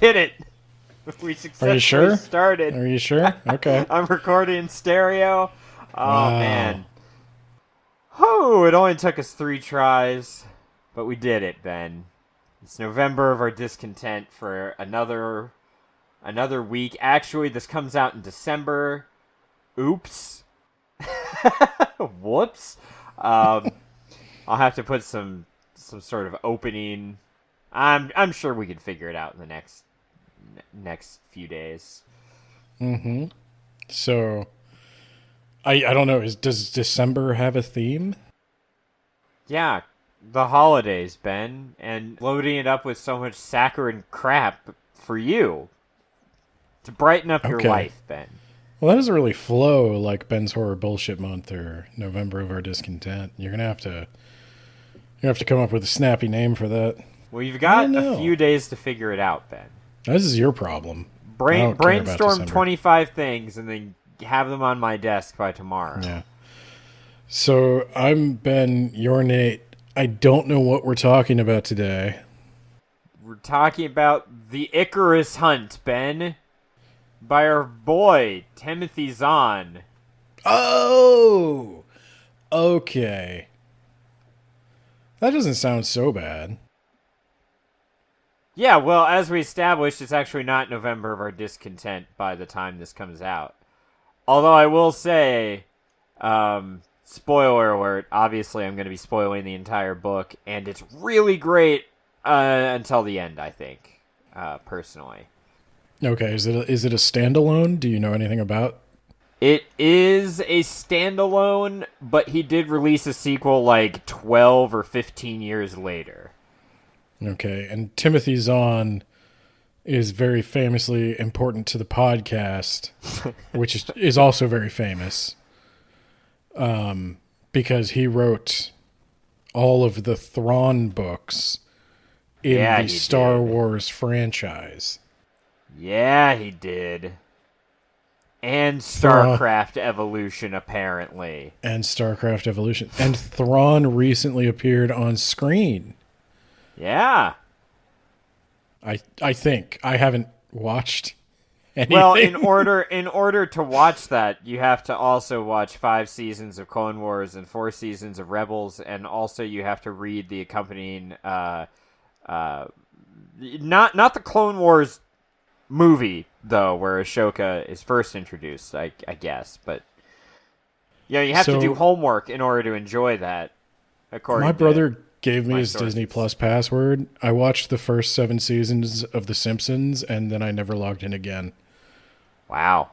Did it. We Are you successfully sure? started. Are you sure? Okay. I'm recording in stereo. Oh, Wow. man. Whew, it only took us 3 tries, but we did it, Ben. It's November of our discontent for another week. Actually, this comes out in December. Oops. Whoops. Um, I'll have to put some sort of opening. I'm sure we can figure it out in the next few days. Mm-hmm. So, I don't know. Does December have a theme? Yeah, the holidays, Ben, and loading it up with so much saccharine crap for you to brighten up your Okay. life, Ben. Well, that doesn't really flow like Ben's Horror Bullshit Month or November of Our Discontent. You have to come up with a snappy name for that. Well, you've I don't got a know. few days to figure it out, Ben. This is your problem. I don't care about Brainstorm December. 25 things and then have them on my desk by tomorrow. Yeah. So I'm Ben. You're Nate. I don't know what we're talking about today. We're talking about the Icarus hunt, Ben, by our boy Timothy Zahn. Oh, okay. That doesn't sound so bad. Yeah, well, as we established, it's actually not November of our discontent by the time this comes out. Although I will say, spoiler alert, obviously I'm going to be spoiling the entire book, and it's really great until the end, I think, personally. Okay, is it a standalone? Do you know anything about? It is a standalone, but he did release a sequel like 12 or 15 years later. Okay, and Timothy Zahn is very famously important to the podcast, which is also very famous, because he wrote all of the Thrawn books in Yeah, the he Star did. Wars franchise. Yeah, he did. And Thrawn StarCraft Evolution, apparently. and StarCraft Evolution. And Thrawn recently appeared on screen. Yeah. I think. I haven't watched Well, anything. in order to watch that, you have to also watch 5 seasons of Clone Wars and 4 seasons of Rebels, and also you have to read the accompanying not the Clone Wars movie though, where Ashoka is first introduced, I guess, but you have to do So homework in order to enjoy that, my according to brother gave me my his Disney sources. Plus password. I watched the first 7 seasons of The Simpsons, and then I never logged in again. Wow,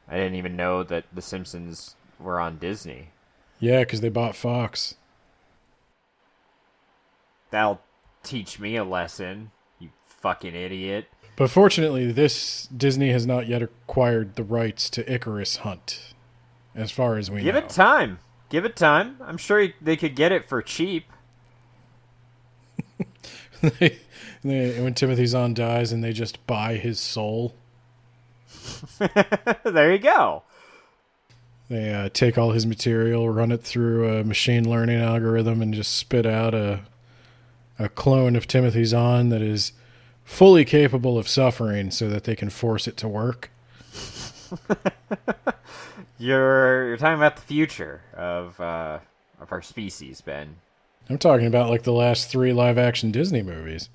I didn't even know that The Simpsons were on Disney. Yeah, because they bought Fox. That'll teach me a lesson, you fucking idiot. But fortunately, this Disney has not yet acquired the rights to Icarus Hunt, as far as we Give it know. time. Give it time. I'm sure they could get it for cheap. When Timothy Zahn dies and they just buy his soul, There you go. they take all his material, run it through a machine learning algorithm, and just spit out a clone of Timothy Zahn that is fully capable of suffering so that they can force it to work. You're talking about the future of our species, Ben. I'm talking about like the last 3 live action Disney movies.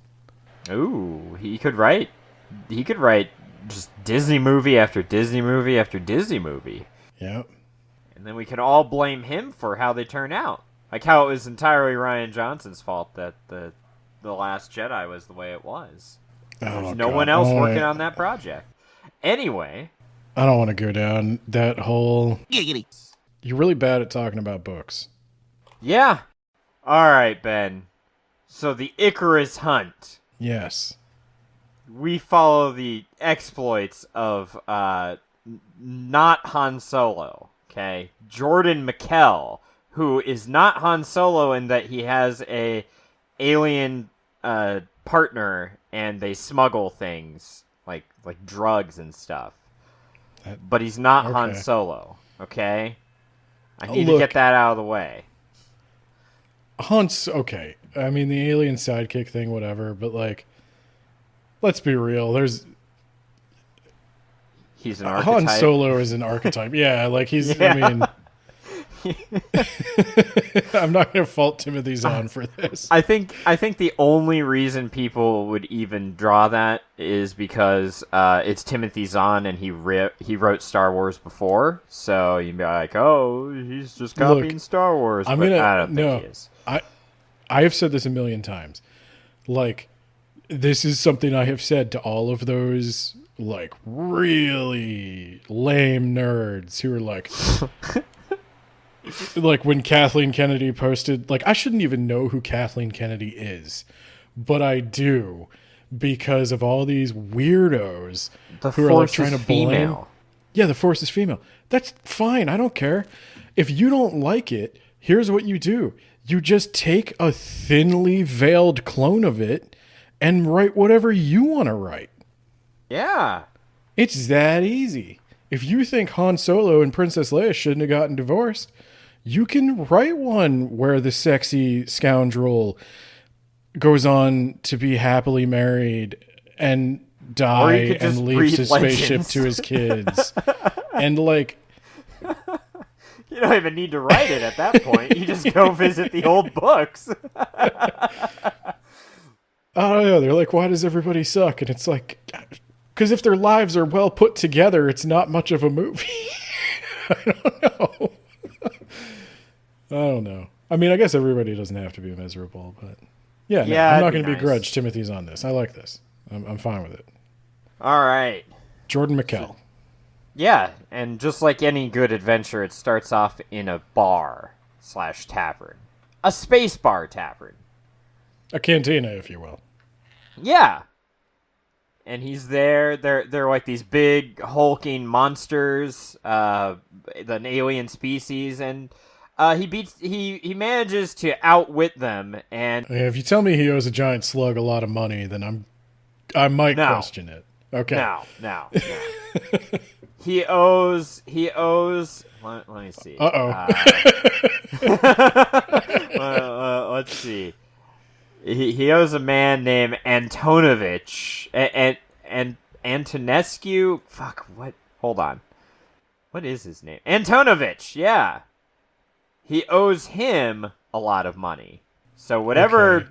Ooh, he could write. He could write just Disney movie after Disney movie after Disney movie, Yep. and then we could all blame him for how they turn out. Like how it was entirely Ryan Johnson's fault that the Last Jedi was the way it was. Oh, There's no God. one else working on that project. Anyway, I don't want to go down that whole. You're really bad at talking about books. yeah. All right, Ben. So the Icarus hunt. Yes. We follow the exploits of not Han Solo, okay? Jordan McKell, who is not Han Solo in that he has a alien partner and they smuggle things like drugs and stuff. That, But he's not Han okay. Solo, okay? I Oh, need to get look, that out of the way. Hunt's okay. I mean, the alien sidekick thing, whatever, but like, let's be real. He's an Han archetype. Solo is an archetype. Yeah, like he's. Yeah. I mean, I'm not going to fault Timothy Zahn for this. I think the only reason people would even draw that is because it's Timothy Zahn and he wrote Star Wars before, so you'd be like, oh, he's just copying Star Wars. I don't think he is. I have said this a million times. Like, this is something I have said to all of those like really lame nerds who are like. Like when Kathleen Kennedy posted, like I shouldn't even know who Kathleen Kennedy is, but I do because of all these weirdos who are like trying to blame. Yeah, the Force is female. That's fine. I don't care. If you don't like it, here's what you do. You just take a thinly veiled clone of it and write whatever you want to write. Yeah. It's that easy. If you think Han Solo and Princess Leia shouldn't have gotten divorced, you can write one where the sexy scoundrel goes on to be happily married and die and leaves his spaceship to his kids. And like... You don't even need to write it at that point. You just go visit the old books. I don't know. They're like, why does everybody suck? And it's like... Because if their lives are well put together, it's not much of a movie. I don't know. I don't know. I mean, I guess everybody doesn't have to be miserable, but yeah, I'm not going to begrudge Timothy's on this. I like this. I'm fine with it. All right. Jordan McKell. Yeah, and just like any good adventure, it starts off in a bar/tavern. A space bar tavern. A cantina, if you will. Yeah. And he's there. They're like these big hulking monsters, an alien species, and he manages to outwit them. And if you tell me he owes a giant slug a lot of money, then I might question it. Okay. No. He owes. Let me see. Let's see. He owes a man named Antonovich and Antonescu. Fuck, what? Hold on. What is his name? Antonovich, yeah. He owes him a lot of money. So whatever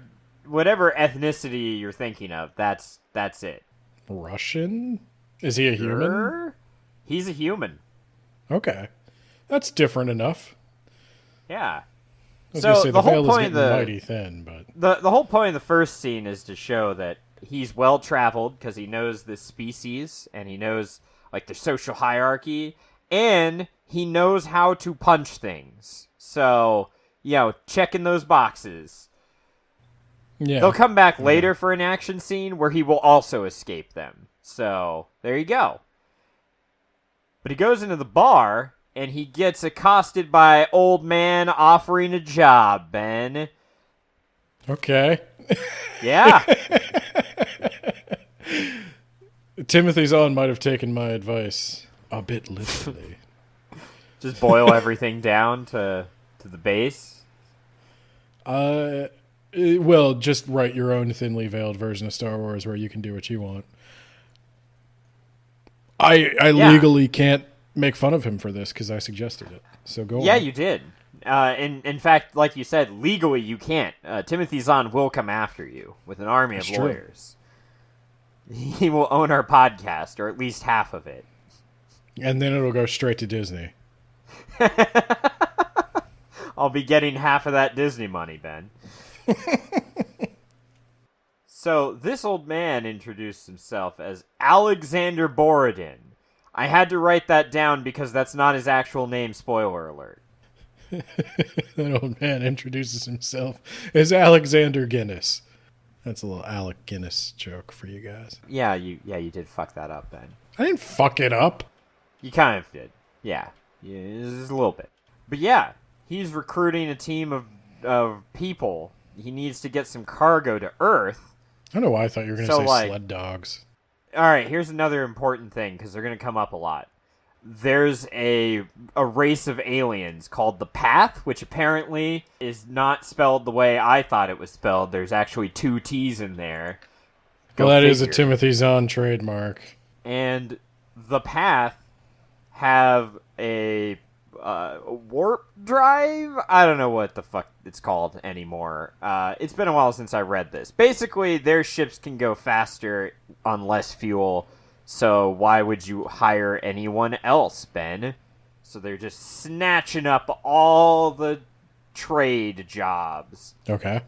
ethnicity you're thinking of, that's it. Russian? Is he a human? He's a human. Okay. That's different enough. Yeah. So the whole point of the mighty thin, but the whole point of the first scene is to show that he's well traveled because he knows this species and he knows like their social hierarchy and he knows how to punch things. So, checking those boxes. Yeah. They'll come back later for an action scene where he will also escape them. So, there you go. But he goes into the bar and he gets accosted by old man offering a job, Ben. Okay. Yeah. Timothy Zahn might have taken my advice a bit literally. Just boil everything down to the base? Well, just write your own thinly veiled version of Star Wars where you can do what you want. I legally can't make fun of him for this because I suggested it. So go on. Yeah, you did. In fact, like you said, legally you can't. Timothy Zahn will come after you with an army of lawyers. He will own our podcast, or at least half of it. And then it'll go straight to Disney. I'll be getting half of that Disney money, Ben. So, this old man introduced himself as Alexander Borodin. I had to write that down because that's not his actual name, spoiler alert. That old man introduces himself as Alexander Guinness. That's a little Alec Guinness joke for you guys. Yeah, you did fuck that up, Ben. I didn't fuck it up. You kind of did. Yeah, just a little bit. But yeah, he's recruiting a team of people. He needs to get some cargo to Earth. I don't know why I thought you were going to say sled dogs. All right, here's another important thing, because they're going to come up a lot. There's a race of aliens called the Path, which apparently is not spelled the way I thought it was spelled. There's actually 2 T's in there. Go Well, that is a figure. Timothy Zahn trademark. And the Path have a warp drive? I don't know what the fuck it's called anymore. It's been a while since I read this. Basically, their ships can go faster on less fuel, so why would you hire anyone else, Ben? So they're just snatching up all the trade jobs. Okay.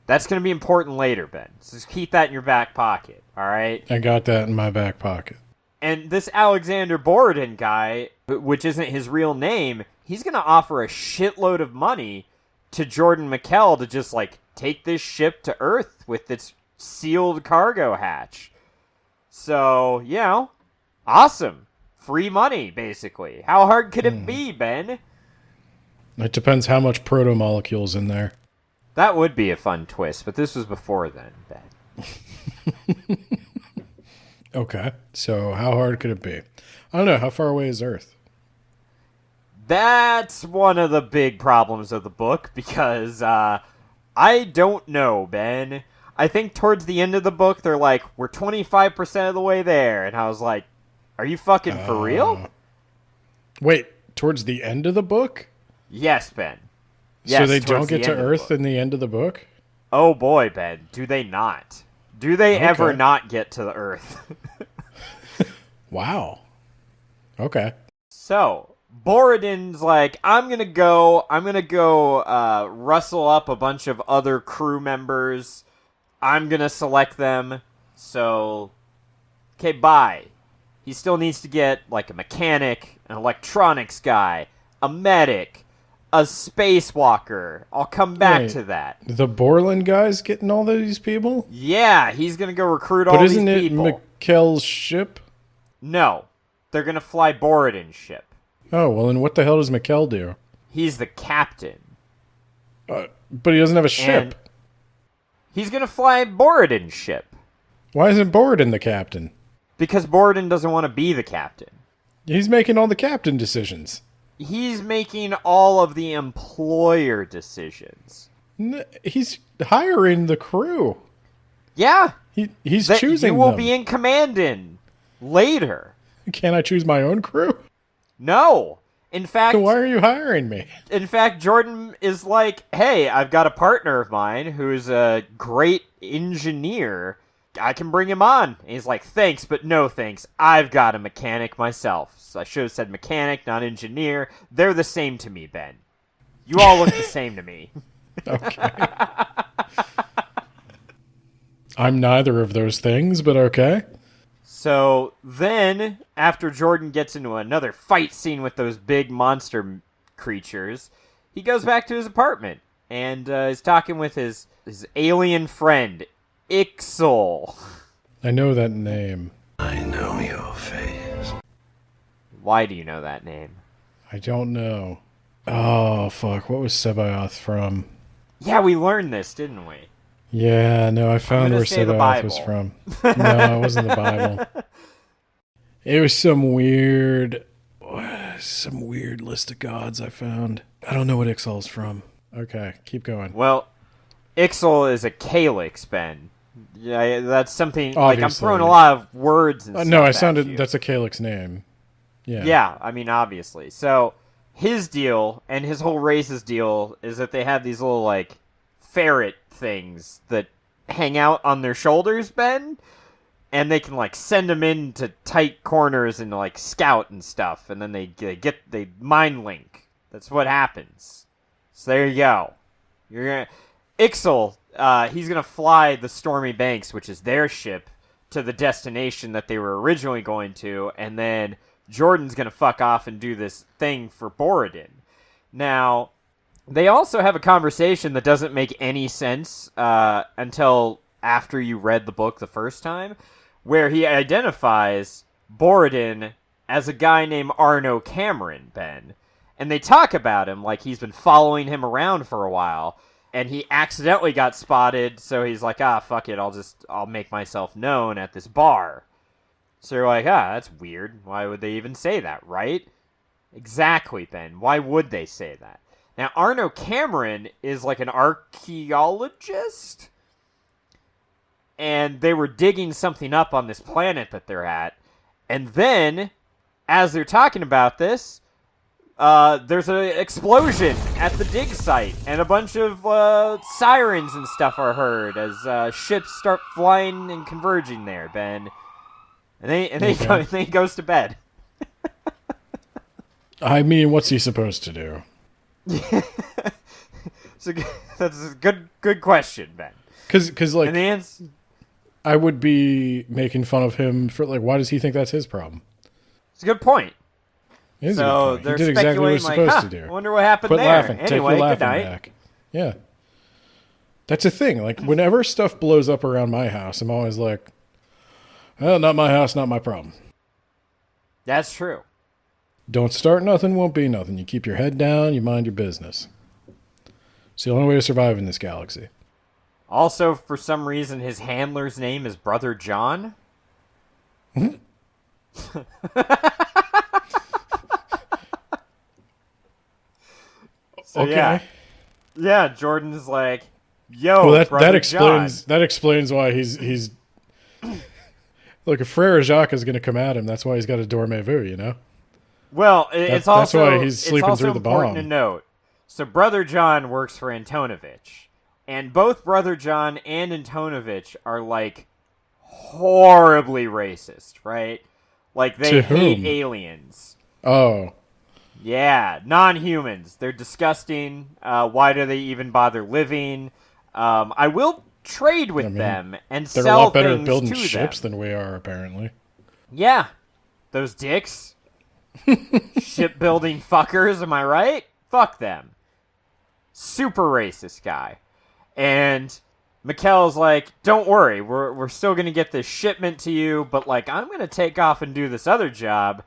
That's going to be important later, Ben. So just keep that in your back pocket, all right? I got that in my back pocket. And this Alexander Borodin guy, which isn't his real name, he's going to offer a shitload of money to Jordan McKell to just, like, take this ship to Earth with its sealed cargo hatch. So, you know, awesome. Free money, basically. How hard could it be, Ben? It depends how much proto-molecule's in there. That would be a fun twist, but this was before then, Ben. Okay. So how hard could it be? I don't know. How far away is Earth? That's one of the big problems of the book, because I don't know, Ben. I think towards the end of the book, they're like, we're 25% of the way there. And I was like, are you fucking for real? Wait, towards the end of the book? Yes, Ben. Yes, so they towards don't the get to end of the Earth book. in the end of the book? Oh boy, Ben. Do they not? Do they ever Okay. not get to the Earth? Wow. Okay. So, Borodin's like, I'm gonna go rustle up a bunch of other crew members. I'm gonna select them. So, okay, bye. He still needs to get, like, a mechanic, an electronics guy, a medic, a spacewalker. I'll come back Wait. to that. The Borland guy's getting all these people? Yeah, he's gonna go recruit all But these isn't it people. McKell's ship? No, they're gonna fly Borodin's ship. Oh, well, then what the hell does McKell do? He's the captain. But he doesn't have a ship. And he's gonna fly Borodin's ship. Why isn't Borodin the captain? Because Borodin doesn't want to be the captain. He's making all the captain decisions. He's making all of the employer decisions. He's hiring the crew. Yeah. He's That choosing you will them. be in command in later. Can't I choose my own crew? No. In fact, So why are you hiring me? Jordan is like, hey, I've got a partner of mine who's a great engineer. I can bring him on. And he's like, thanks, but no thanks. I've got a mechanic myself. So I should have said mechanic, not engineer. They're the same to me, Ben. You all look the same to me. Okay. I'm neither of those things, but okay. So then, after Jordan gets into another fight scene with those big monster creatures, he goes back to his apartment and is talking with his alien friend, Ixel. I know that name. I know your face. Why do you know that name? I don't know. Oh, fuck. What was Sebaoth from? Yeah, we learned this, didn't we? Yeah, no, I found gonna where say the Sebaoth was Bible. from. No, it wasn't the Bible. It was some weird list of gods I found. I don't know what Ixal's from. Okay, keep going. Well, Ixel is a calyx, Ben. Yeah, that's something, like, I'm Obviously. throwing a lot of words and stuff No, I at sounded. you. That's a calyx name. Yeah. Yeah, I mean, obviously. So, his deal, and his whole race's deal, is that they have these little, like, ferret things that hang out on their shoulders, Ben, and they can, like, send them into tight corners and, like, scout and stuff, and then they mind link. That's what happens. So there you go. Ixel, he's gonna fly the Stormy Banks, which is their ship, to the destination that they were originally going to, and then Jordan's gonna fuck off and do this thing for Borodin. Now, they also have a conversation that doesn't make any sense until after you read the book the first time, where he identifies Borodin as a guy named Arno Cameron, Ben. And they talk about him like he's been following him around for a while, and he accidentally got spotted, so he's like, fuck it, I'll make myself known at this bar. So you're like, that's weird. Why would they even say that, right? Exactly, Ben. Why would they say that? Now, Arno Cameron is like an archaeologist. and they were digging something up on this planet that they're at. And then, as they're talking about this, there's an explosion at the dig site, and a bunch of sirens and stuff are heard as ships start flying and converging there, Ben. And he goes to bed. I mean, what's he supposed to do? So that's a good question, Ben. Because like, And the answer, I would be making fun of him for like, why does he think that's his problem? it's a good point. It is a So good point. they're He did exactly what he was speculating, supposed to I do. wonder what happened Quit there. laughing. Take Anyway, your good laughing night. back. Yeah. That's a thing. Like, whenever stuff blows up around my house, I'm always like, well, not my house, not my problem. That's true. Don't start nothing, won't be nothing. You keep your head down, you mind your business. It's the only way to survive in this galaxy. Also, for some reason, his handler's name is Brother John. So, Okay. yeah, Jordan's like, yo, Well, that Brother explains John. that explains why he's look, if Frere Jacques is going to come at him, that's why he's got a dormez-vous, you know? Well, That's also why he's sleeping it's also through the important bomb. to note. So Brother John works for Antonovich, and both Brother John and Antonovich are like horribly racist, right? Like they To hate whom? aliens. Oh. Yeah, non-humans. They're disgusting. Why do they even bother living? I will trade with them and They're sell a lot better things at building to ships them. than we are, apparently. Yeah, those dicks. Shipbuilding fuckers, am I right? Fuck them. Super racist guy. And Mikkel's like, don't worry, we're still gonna get this shipment to you, but like I'm gonna take off and do this other job.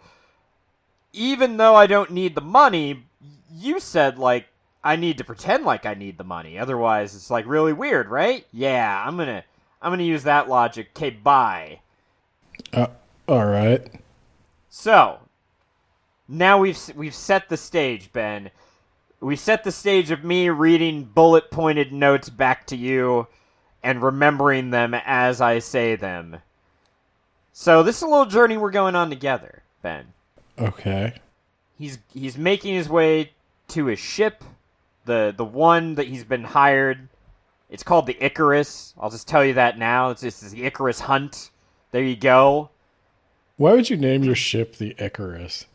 Even though I don't need the money, you said like I need to pretend like I need the money. Otherwise it's like really weird, right? Yeah, I'm gonna use that logic. Okay, bye. All right. So, now we've set the stage, Ben. We set the stage of me reading bullet-pointed notes back to you and remembering them as I say them. So, this is a little journey we're going on together, Ben. Okay. He's making his way to his ship, the one that he's been hired. It's called the Icarus. I'll just tell you that now. This is the Icarus Hunt. There you go. Why would you name your ship the Icarus?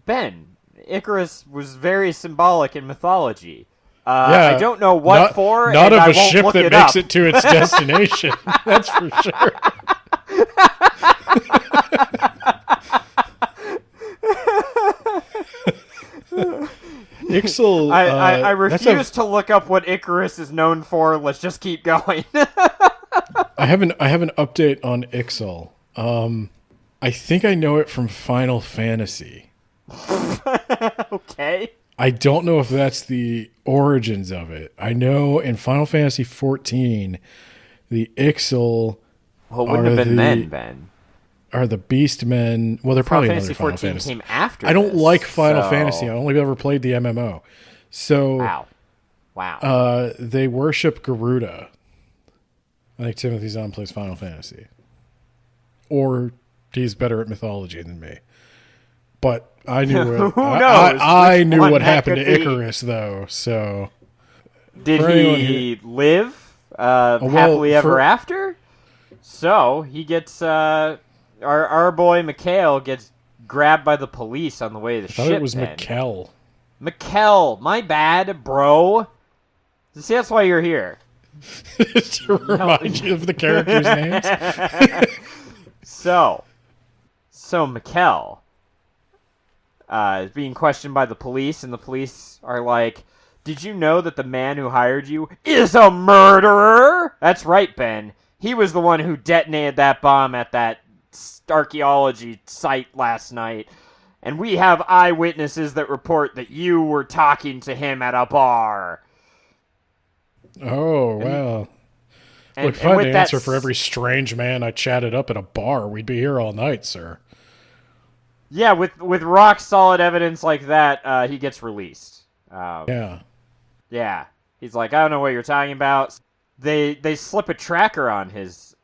Ben, Icarus was very symbolic in mythology. Yeah, I don't know what for, Not and of I a won't ship look that it makes up. it to its destination. That's for sure. Ixel. I that's refuse to look up what Icarus is known for. Let's just keep going. I have an update on Ixel. I think I know it from Final Fantasy. Okay. I don't know if that's the origins of it. I know in Final Fantasy 14, the Ixel Well, it wouldn't have been then, Ben. are the Beastmen. Well, they're probably Final another Fantasy Final 14 Fantasy. came after. I don't this, like Final so- Fantasy. I only ever played the MMO. So Wow. they worship Garuda. I think Timothy Zahn plays Final Fantasy. Or he's better at mythology than me. But I knew Who it. knows I which knew one what that happened to could be. Icarus, though. So Did for anyone he live well, happily ever for- after? So he gets our boy Mikhail gets grabbed by the police on the way to the I thought ship. it was Ben. Mikkel. Mikkel, my bad, bro. See, that's why you're here. To remind you of the characters' names. So Mikkel is being questioned by the police, and the police are like, "Did you know that the man who hired you is a murderer?" That's right, Ben. He was the one who detonated that bomb at that archaeology site last night. And we have eyewitnesses that report that you were talking to him at a bar. Oh, wow. And, Look, if I had with to that answer for every strange man I chatted up at a bar, we'd be here all night, sir. Yeah, with rock solid evidence like that, he gets released. Yeah. Yeah. He's like, I don't know what you're talking about. they slip a tracker on his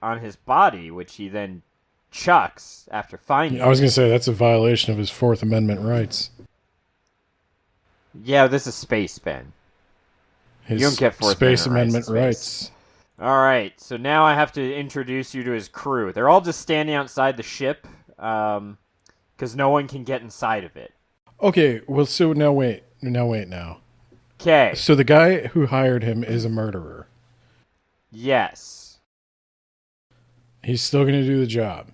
body, which he then chucks after finding. I was going to say that's a violation of his Fourth Amendment rights. Yeah, this is space, Ben. His You don't get Fourth Space Amendment Amendment rights. rights. All right, so now I have to introduce you to his crew. They're all just standing outside the ship, because no one can get inside of it. Okay, well, so now wait. Okay. So the guy who hired him is a murderer. Yes. He's still going to do the job.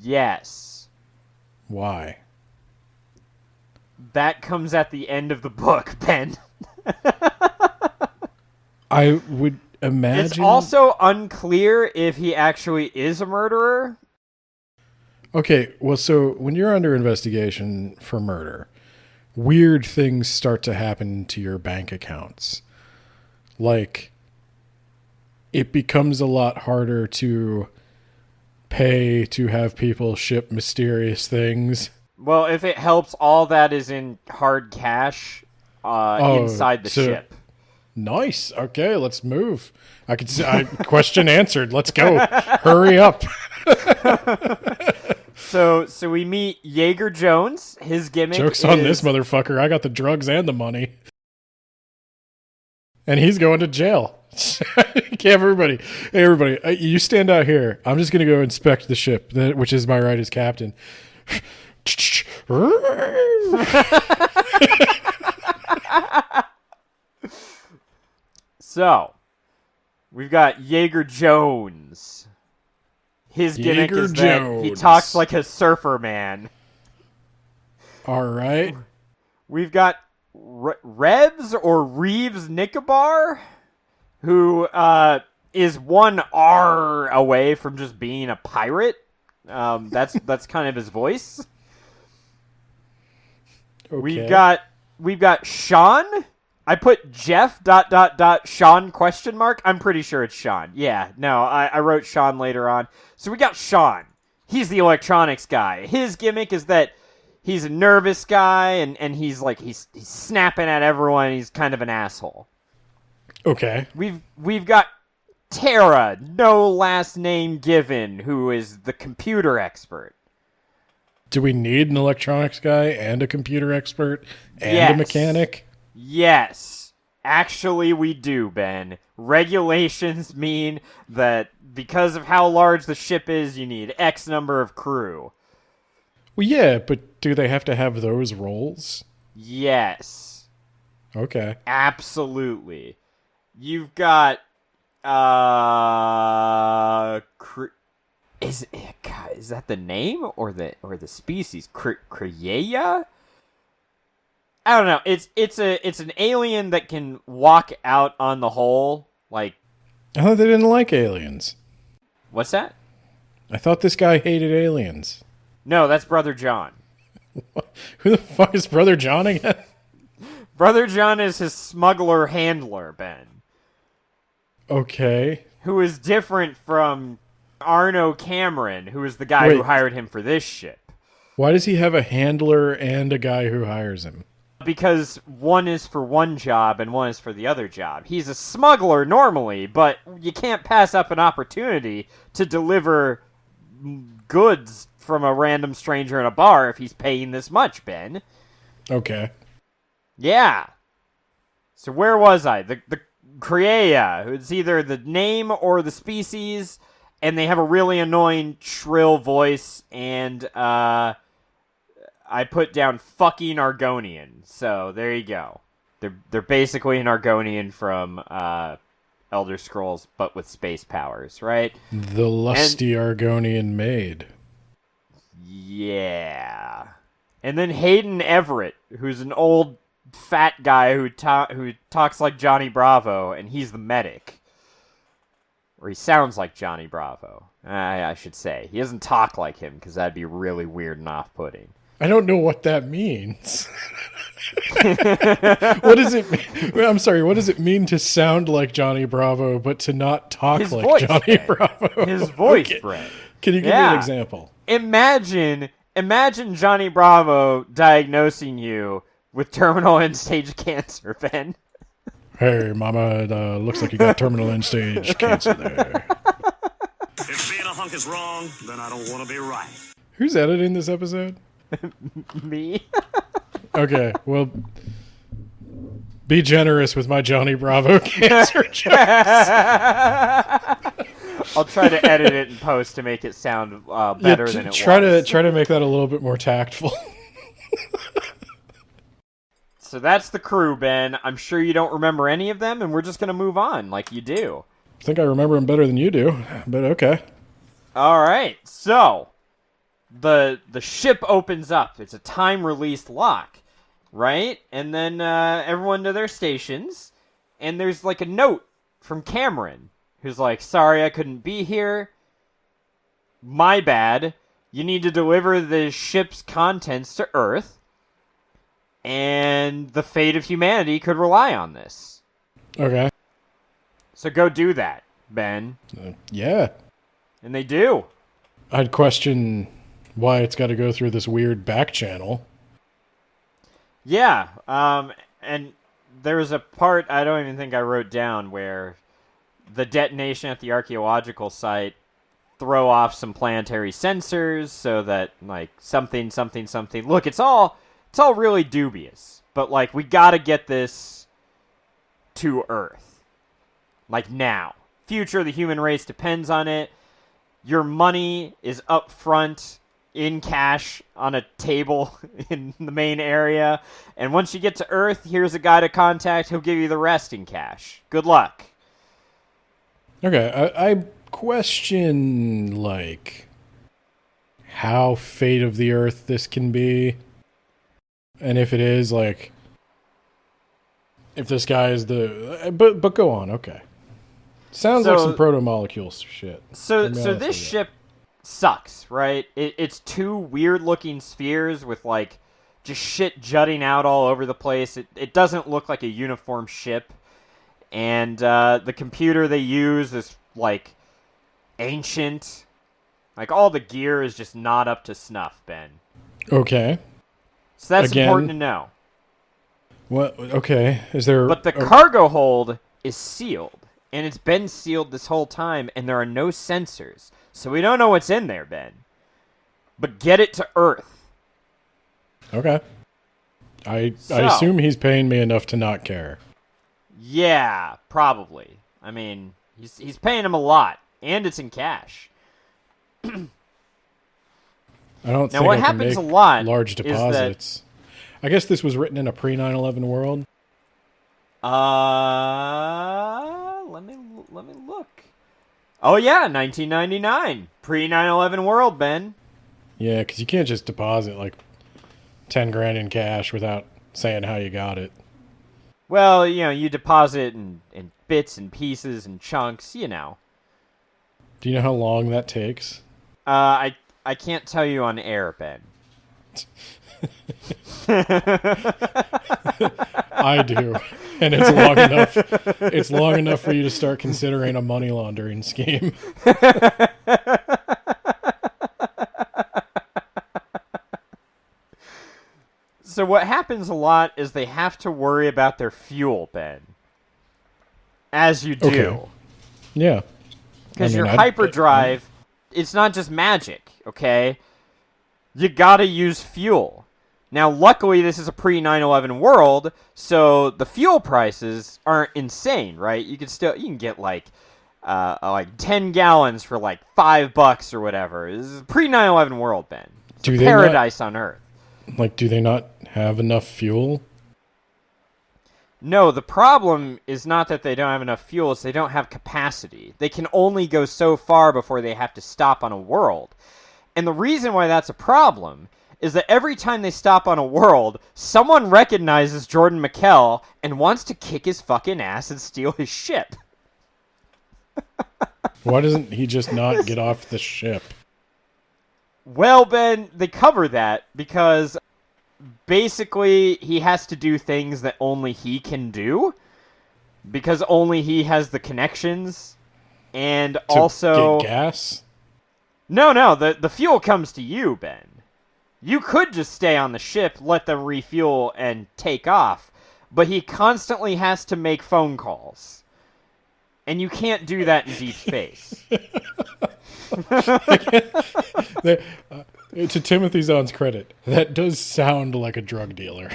Yes. Why? That comes at the end of the book, Ben. I would imagine... It's also unclear if he actually is a murderer. Okay, well, so when you're under investigation for murder, weird things start to happen to your bank accounts. Like, it becomes a lot harder to pay to have people ship mysterious things. Well, if it helps, all that is in hard cash inside the ship. Nice. Okay, let's move. I could see. Question answered. Let's go. Hurry up. So we meet Jaeger Jones. His gimmick Joke's is... on this motherfucker. I got the drugs and the money. And he's going to jail. Okay, everybody. Hey, everybody. You stand out here. I'm just going to go inspect the ship, which is my right as captain. So, we've got Jaeger Jones. His gimmick Jaeger is that he Jones. talks like a surfer man. All right. We've got Rebs or Reeves Nicobar, who is one R away from just being a pirate. That's kind of his voice. Okay. We've got Sean. I put Jeff ... Sean ? I'm pretty sure it's Sean. Yeah, no, I wrote Sean later on. So we got Sean. He's the electronics guy. His gimmick is that he's a nervous guy and he's snapping at everyone. He's kind of an asshole. Okay. We've got Tara, no last name given, who is the computer expert. Do we need an electronics guy and a computer expert and Yes. a mechanic? Yes. Actually, we do, Ben. Regulations mean that because of how large the ship is, you need X number of crew. Well, yeah, but do they have to have those roles? Yes. Okay. Absolutely. You've got is that the name or the species? Kriya? I don't know. It's an alien that can walk out on the hole. Like, I thought they didn't like aliens. what's that? I thought this guy hated aliens. No, that's Brother John. Who the fuck is Brother John again? Brother John is his smuggler handler, Ben. Okay. Who is different from Arno Cameron, who is the guy who Wait. hired him for this ship. Why does he have a handler and a guy who hires him? Because one is for one job and one is for the other job. He's a smuggler normally, but you can't pass up an opportunity to deliver goods from a random stranger in a bar if he's paying this much, Ben. Okay. Yeah. So where was I? The Kriea, who's either the name or the species, and they have a really annoying shrill voice, and I put down fucking Argonian. So there you go. They're basically an Argonian from Elder Scrolls, but with space powers, right? The lusty Argonian maid. Yeah. And then Hayden Everett, who's an old fat guy who talks like Johnny Bravo, and he's the medic. Or he sounds like Johnny Bravo, I should say. He doesn't talk like him, because that'd be really weird and off-putting. I don't know what that means. What does it mean? I'm sorry, what does it mean to sound like Johnny Bravo, but to not talk His like voice, Johnny Brett. Bravo? His voice, Okay. Brett. Can you give me Yeah. an example? Imagine Johnny Bravo diagnosing you with terminal end-stage cancer, Ben. Hey, mama, it looks like you got terminal end-stage cancer there. If being a hunk is wrong, then I don't want to be right. Who's editing this episode? Me? Okay, well, be generous with my Johnny Bravo cancer jokes. I'll try to edit it in post to make it sound better than it try was. Try to make that a little bit more tactful. So that's the crew, Ben. I'm sure you don't remember any of them, and we're just going to move on like you do. I think I remember him better than you do, but okay. All right, so the ship opens up. It's a time-released lock, right? And then everyone to their stations, and there's like a note from Cameron, who's like, sorry I couldn't be here. My bad. You need to deliver the ship's contents to Earth. And the fate of humanity could rely on this. Okay. So go do that, Ben. Yeah. And they do. I'd question why it's got to go through this weird back channel. Yeah. And there's a part I don't even think I wrote down where the detonation at the archaeological site throw off some planetary sensors so that like something. Look, it's all really dubious, but like we gotta get this to Earth, like now. Future of the human race depends on it. Your money is up front in cash on a table in the main area, and once you get to Earth, here's a guy to contact. He'll give you the rest in cash. Good luck. Okay, I question like how fate of the Earth this can be. And if it is, like, if this guy is the... But go on, okay. Sounds like some proto-molecules shit. So this ship sucks, right? It's two weird-looking spheres with, like, just shit jutting out all over the place. It doesn't look like a uniform ship. And the computer they use is, like, ancient. Like, all the gear is just not up to snuff, Ben. Okay. So that's important to know. What? Okay. Is there... But the cargo hold is sealed. And it's been sealed this whole time, and there are no sensors. So we don't know what's in there, Ben. But get it to Earth. Okay. I assume he's paying me enough to not care. Yeah, probably. I mean, he's paying him a lot. And it's in cash. I don't now, think what I happens can a make lot large deposits. I guess this was written in a pre-9/11 world. Let me look. Oh yeah, 1999, pre-9/11 world, Ben. Yeah, because you can't just deposit like 10 grand in cash without saying how you got it. Well, you know, you deposit in bits and pieces and chunks, you know. Do you know how long that takes? I can't tell you on air, Ben. I do. And it's long enough. It's long enough for you to start considering a money laundering scheme. So what happens a lot is they have to worry about their fuel, Ben. As you do. Okay. Yeah. Because your hyperdrive, it's not just magic, okay? You gotta use fuel. Now, luckily, this is a pre-9/11 world, so the fuel prices aren't insane, right? You can get like 10 gallons for like $5 or whatever. This is a pre-9/11 world, Ben. It's a paradise on Earth. Like, do they not have enough fuel? No, the problem is not that they don't have enough fuel, it's they don't have capacity. They can only go so far before they have to stop on a world. And the reason why that's a problem is that every time they stop on a world, someone recognizes Jordan McKell and wants to kick his fucking ass and steal his ship. Why doesn't he just not get off the ship? Well, Ben, they cover that because basically he has to do things that only he can do because only he has the connections and To also get gas? No, the fuel comes to you, Ben. You could just stay on the ship, let them refuel, and take off. but he constantly has to make phone calls. And you can't do that in deep space. To Timothy Zahn's credit, that does sound like a drug dealer.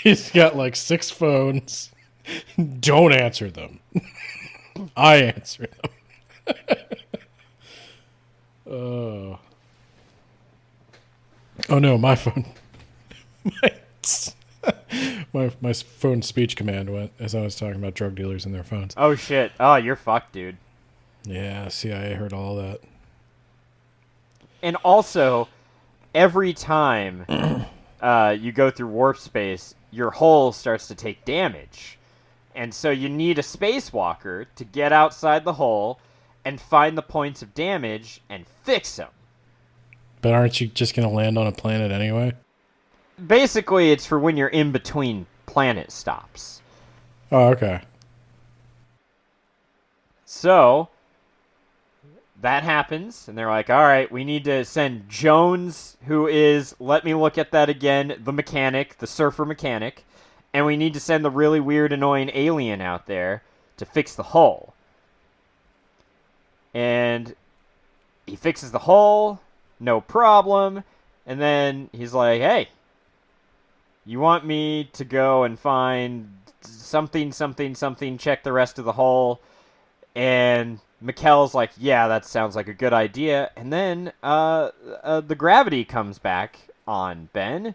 He's got like 6 phones. Don't answer them. I answer them. Oh no, my phone. My phone speech command went as I was talking about drug dealers and their phones. Oh shit. Oh, you're fucked, dude. Yeah, CIA heard all that. And also, every time you go through warp space, your hull starts to take damage. And so you need a spacewalker to get outside the hull and find the points of damage and fix them. But aren't you just going to land on a planet anyway? Basically, it's for when you're in between planet stops. Oh, okay. So, that happens, and they're like, all right, we need to send Jones, who is, let me look at that again, the mechanic, the surfer mechanic, and we need to send the really weird, annoying alien out there to fix the hull. And he fixes the hull, no problem, and then he's like, hey, you want me to go and find something, check the rest of the hull, and Mikkel's like, yeah, that sounds like a good idea. And then the gravity comes back on, Ben.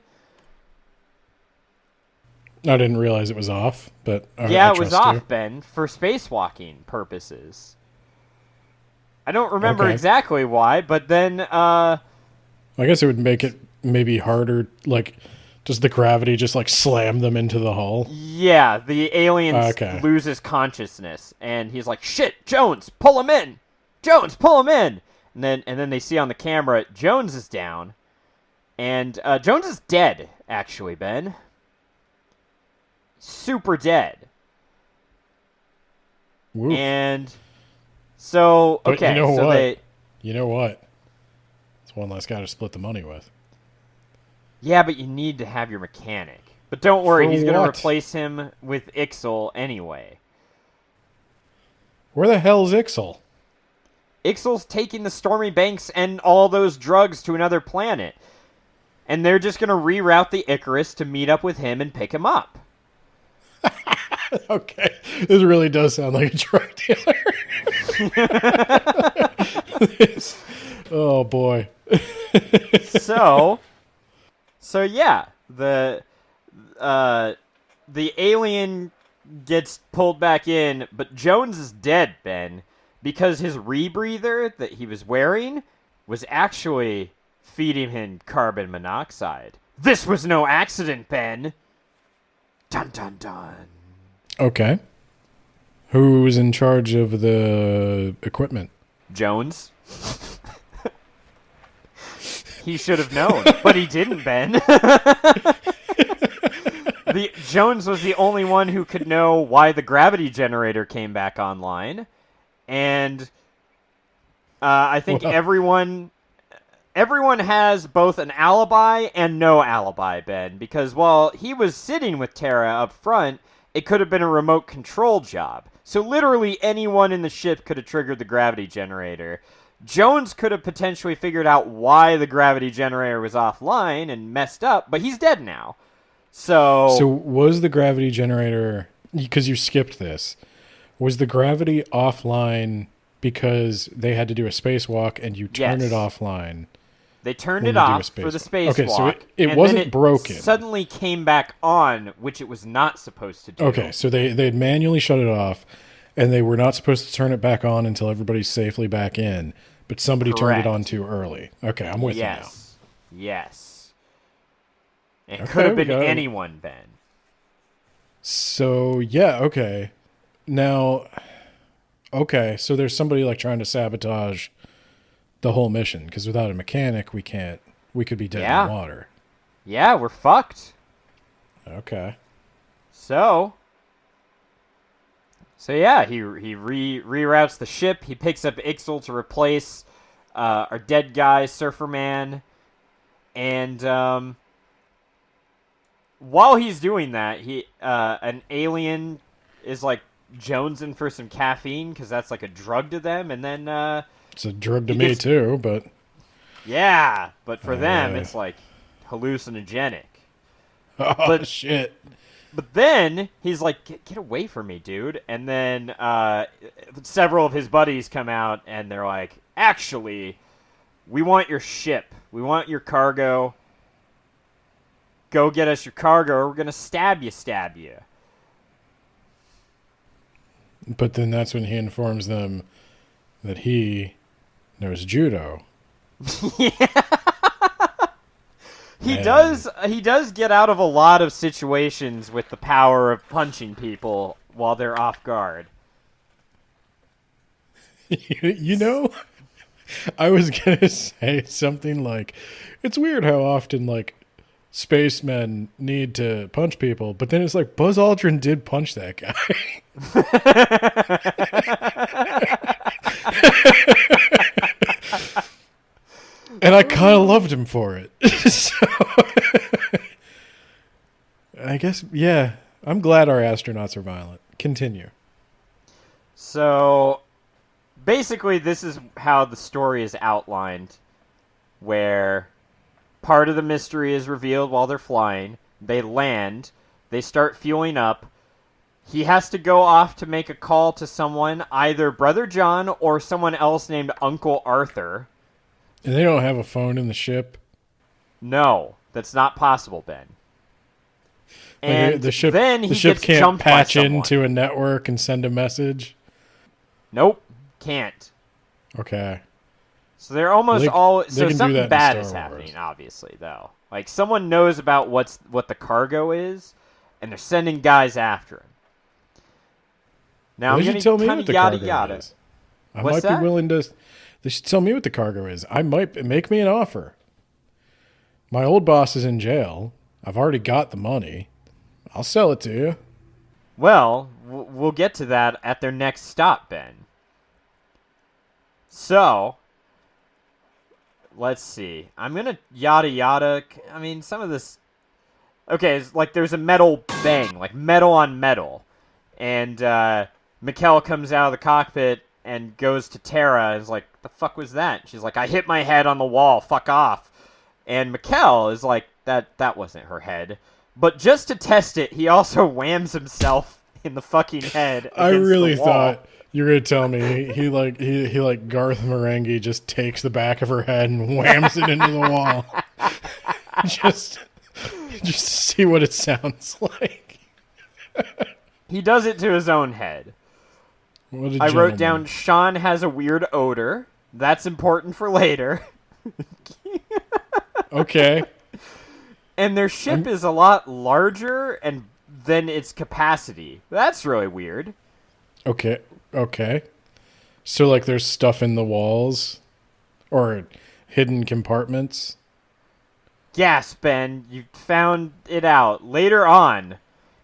I didn't realize it was off, but yeah, I it was trust off, you. Ben, for spacewalking purposes. I don't remember Okay. exactly why, but then... I guess it would make it maybe harder, like, does the gravity just, like, slam them into the hull? yeah, the alien loses consciousness, and he's like, shit, Jones, pull him in! Jones, pull him in! And then they see on the camera, Jones is down, and Jones is dead, actually, Ben. Super dead. Woof. And so, But okay, you know so what? You know what? It's one less guy to split the money with. Yeah, but you need to have your mechanic. But don't worry, For he's going to what? replace him with Ixel anyway. Where the hell's Ixel? Ixel's taking the Stormy Banks and all those drugs to another planet. And they're just going to reroute the Icarus to meet up with him and pick him up. Okay. This really does sound like a drug dealer. Oh, boy. So yeah, the alien gets pulled back in, but Jones is dead, Ben, because his rebreather that he was wearing was actually feeding him carbon monoxide. This was no accident, Ben. Dun dun dun. Okay. Who's in charge of the equipment? Jones. He should have known, but he didn't, Ben. Jones was the only one who could know why the gravity generator came back online, and I think everyone has both an alibi and no alibi, Ben, because while he was sitting with Tara up front, it could have been a remote control job. So literally anyone in the ship could have triggered the gravity generator. Jones could have potentially figured out why the gravity generator was offline and messed up, but he's dead now. So was the gravity generator, because you skipped this, was the gravity offline because they had to do a spacewalk and you turned it offline? They turned it off for the spacewalk. Okay, so it and wasn't then it broken. Suddenly came back on, which it was not supposed to do. Okay, so they had manually shut it off, and they were not supposed to turn it back on until everybody's safely back in, but somebody turned it on too early. Okay, I'm with you now. Yes. It Okay, could have we been got it. anyone, Ben. So, yeah, okay. Now, okay, so there's somebody like trying to sabotage the whole mission, because without a mechanic, we could be dead in the water. Yeah, we're fucked. Okay. So yeah, he reroutes the ship. He picks up Ixel to replace our dead guy, Surfer Man, and while he's doing that, an alien is like jonesing for some caffeine because that's like a drug to them, and then It's a drug to me too, but yeah, but for them it's like hallucinogenic. Shit. But then he's like, get away from me, dude. And then several of his buddies come out and they're like, actually, we want your ship. We want your cargo. Go get us your cargo or we're going to stab you. But then that's when he informs them that he knows judo. He does get out of a lot of situations with the power of punching people while they're off guard. You know, I was going to say something like, it's weird how often, like, spacemen need to punch people, but then it's like, Buzz Aldrin did punch that guy. And I kind of loved him for it. So, I guess, yeah, I'm glad our astronauts are violent. Continue. So, basically, this is how the story is outlined, where part of the mystery is revealed while they're flying. They land. They start fueling up. He has to go off to make a call to someone, either Brother John or someone else named Uncle Arthur. And they don't have a phone in the ship? No, that's not possible, Ben. And like the ship, then he the ship gets can't jumped patch by someone. into a network and send a message? Nope, can't. Okay. So they're almost all... So can do that something in bad Star is Wars. happening, obviously, though. Like, someone knows about what the cargo is, and they're sending guys after him. Now, They I'm should going tell to me kind what of the yada cargo yada. is. I What's might that? be willing to... They should tell me what the cargo is. I might... Make me an offer. My old boss is in jail. I've already got the money. I'll sell it to you. Well, we'll get to that at their next stop, Ben. So, let's see. I'm going to yada yada. I mean, some of this... Okay, it's like there's a metal bang, like metal on metal. And Mikkel comes out of the cockpit and goes to Tara and is like, the fuck was that? She's like, I hit my head on the wall, fuck off. And Mikkel is like, that wasn't her head. But just to test it, he also whams himself in the fucking head. I really the wall. thought you were gonna tell me he like Garth Marenghi just takes the back of her head and whams it into the wall. just to see what it sounds like. He does it to his own head. What a I wrote gentleman. down Sean has a weird odor. That's important for later. Okay. And their ship is a lot larger than its capacity. That's really weird. Okay. So like there's stuff in the walls or hidden compartments. Yes, Ben, you found it out. Later on,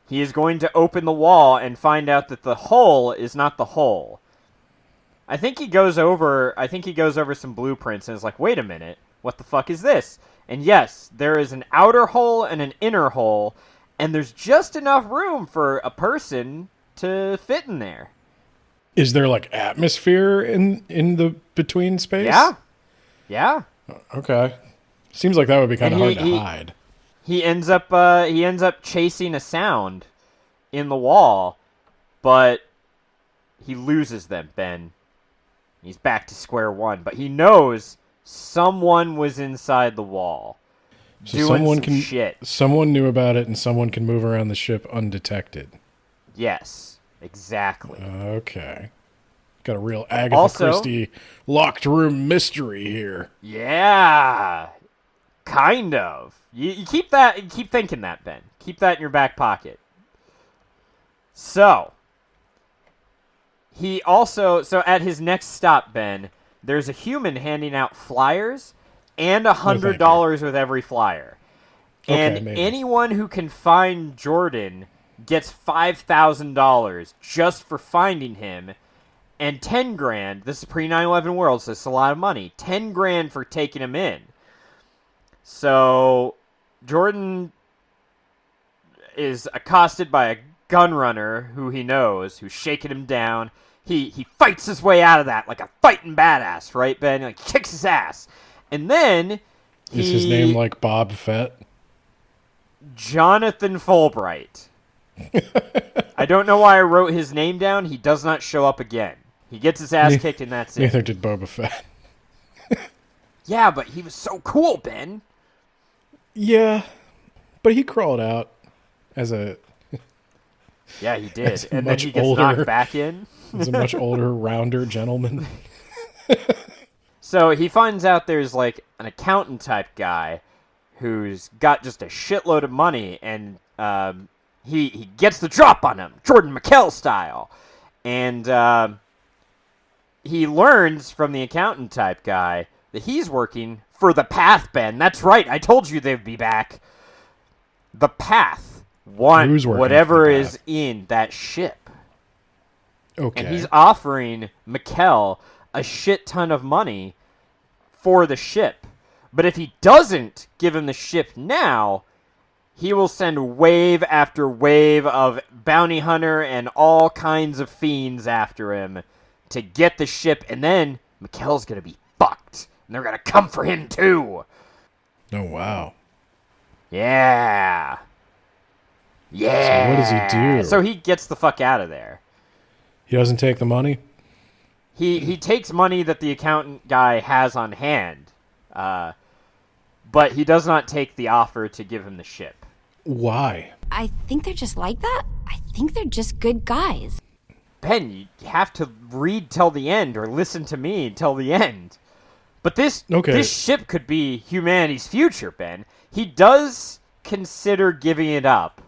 he is going to open the wall and find out that the hole is not the hole. I think he goes over some blueprints and is like, "Wait a minute. What the fuck is this?" And yes, there is an outer hole and an inner hole, and there's just enough room for a person to fit in there. Is there like atmosphere in the between space? Yeah. Okay. Seems like that would be kind of And hard to hide. He ends up chasing a sound in the wall, but he loses them, Ben. He's back to square one, but he knows someone was inside the wall So doing some shit. Someone knew about it, and someone can move around the ship undetected. Yes, exactly. Okay. Got a real Agatha Also- Christie locked room mystery here. Yeah, kind of. You keep thinking that, Ben. Keep that in your back pocket. So at his next stop, Ben, there's a human handing out flyers and $100 with every flyer. And Okay, maybe. anyone who can find Jordan gets $5,000 just for finding him, and 10 grand. This is pre 9/11 world, so it's a lot of money. 10 grand for taking him in. So Jordan is accosted by a gun runner who he knows, who's shaking him down. He fights his way out of that like a fighting badass, right, Ben? Like, kicks his ass. And then Is his name like Bob Fett? Jonathan Fulbright. I don't know why I wrote his name down. He does not show up again. He gets his ass kicked and that's it. Neither did Boba Fett. Yeah, but he was so cool, Ben. Yeah, but he crawled out as a... Yeah, he did. As a And then much he gets older- knocked back in. as a much older, rounder gentleman. So he finds out there's like an accountant type guy who's got just a shitload of money, and he gets the drop on him, Jordan McKell style. And he learns from the accountant type guy that he's working for the Path, Ben. That's right. I told you they'd be back. The Path want Who's working whatever for the is Path? in that ship. Okay. And he's offering McKell a shit ton of money for the ship. But if he doesn't give him the ship now, he will send wave after wave of bounty hunter and all kinds of fiends after him to get the ship. And then McKell's going to be fucked. And they're going to come for him too. Oh, wow. Yeah. Yeah. So what does he do? So he gets the fuck out of there. He doesn't take the money? He takes money that the accountant guy has on hand, but he does not take the offer to give him the ship. Why? I think they're just like that. I think they're just good guys. Ben, you have to read till the end or listen to me till the end. But this ship could be humanity's future, Ben. He does consider giving it up.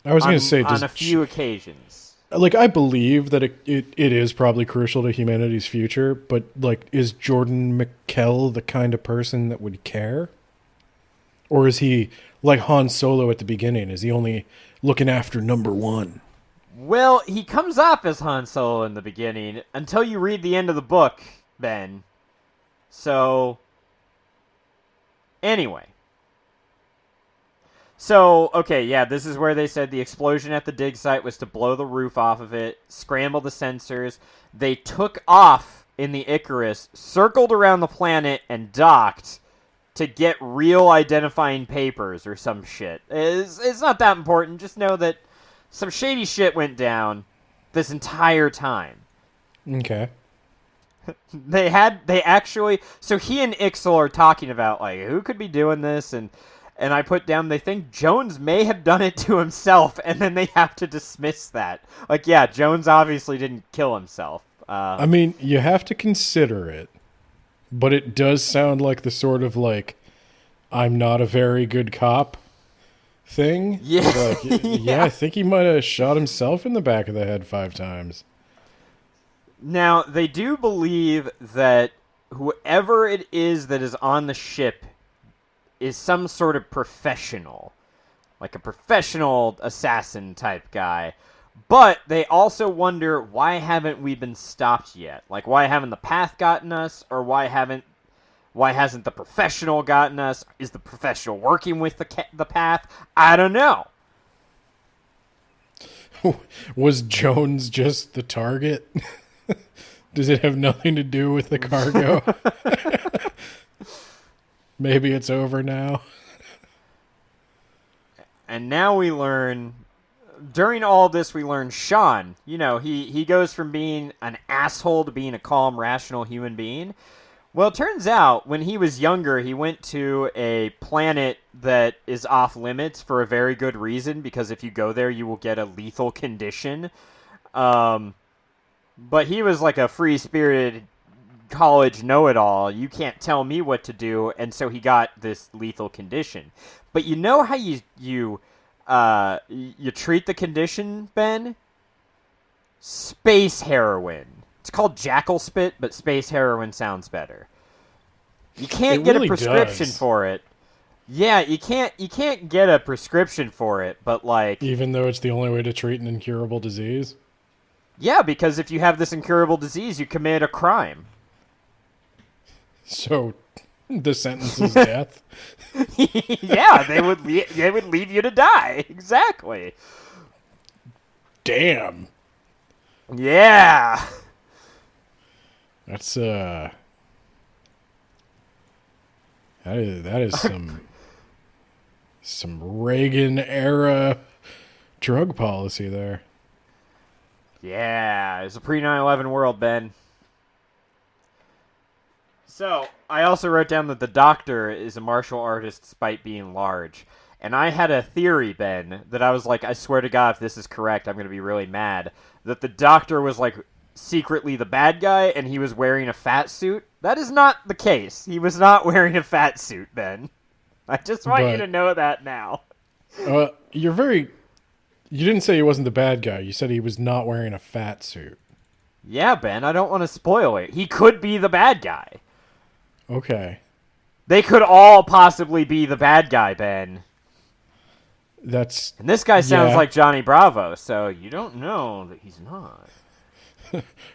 I was going to say, on a few occasions. Like, I believe that it is probably crucial to humanity's future, but, like, is Jordan McKell the kind of person that would care? Or is he, like Han Solo at the beginning, is he only looking after number one? Well, he comes off as Han Solo in the beginning until you read the end of the book, Ben. So, anyway. So, okay, yeah, this is where they said the explosion at the dig site was to blow the roof off of it, scramble the sensors. They took off in the Icarus, circled around the planet, and docked to get real identifying papers or some shit. It's not that important. Just know that some shady shit went down this entire time. Okay. So he and Ixel are talking about, like, who could be doing this, and I put down, they think Jones may have done it to himself, and then they have to dismiss that. Like, yeah, Jones obviously didn't kill himself. I mean, you have to consider it, but it does sound like the sort of, like, I'm not a very good cop thing. Yeah. Like, yeah, I think he might have shot himself in the back of the head 5 times. Now, they do believe that whoever it is that is on the ship is some sort of professional, like a professional assassin type guy. But they also wonder, why haven't we been stopped yet? Like, why haven't the Path gotten us, or why hasn't the professional gotten us? Is the professional working with the Path? I don't know. Was Jones just the target? Does it have nothing to do with the cargo? Maybe it's over now. And now we learn, during all this, we learn Sean, he goes from being an asshole to being a calm, rational human being. Well, it turns out, when he was younger, he went to a planet that is off limits for a very good reason, because if you go there, you will get a lethal condition. But he was like a free-spirited college know-it-all. You can't tell me what to do, and so he got this lethal condition. But you know how you treat the condition, Ben? Space heroin. It's called jackal spit, but space heroin sounds better. You can't get a prescription for it. Yeah, you can't get a prescription for it, but like, even though it's the only way to treat an incurable disease? Yeah, because if you have this incurable disease, you commit a crime. So The sentence is death. Yeah, they would leave you to die. Exactly. Damn. Yeah. That's that is some Reagan era drug policy there. Yeah, it's a pre 9/11 world, Ben. So, I also wrote down that the Doctor is a martial artist despite being large. And I had a theory, Ben, that I was like, I swear to God, if this is correct, I'm going to be really mad. That the Doctor was like secretly the bad guy and he was wearing a fat suit. That is not the case. He was not wearing a fat suit, Ben. I just want you to know that now. You didn't say he wasn't the bad guy. You said he was not wearing a fat suit. Yeah, Ben, I don't want to spoil it. He could be the bad guy. Okay. They could all possibly be the bad guy, Ben. And this guy sounds like Johnny Bravo, so you don't know that he's not.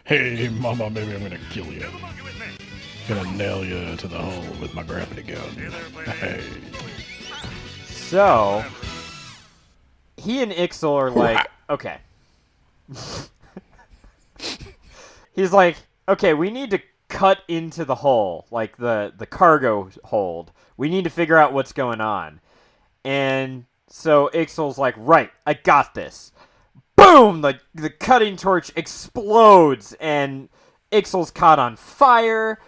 Hey, mama, maybe I'm gonna kill you. Gonna nail you to the hole with my gravity gun. Hey. So, he and Ixel are like, okay. He's like, okay, we need to cut into the hole, like the cargo hold. We need to figure out what's going on. And so Ixel's like, right, I got this. Boom! The cutting torch explodes, and Ixel's caught on fire.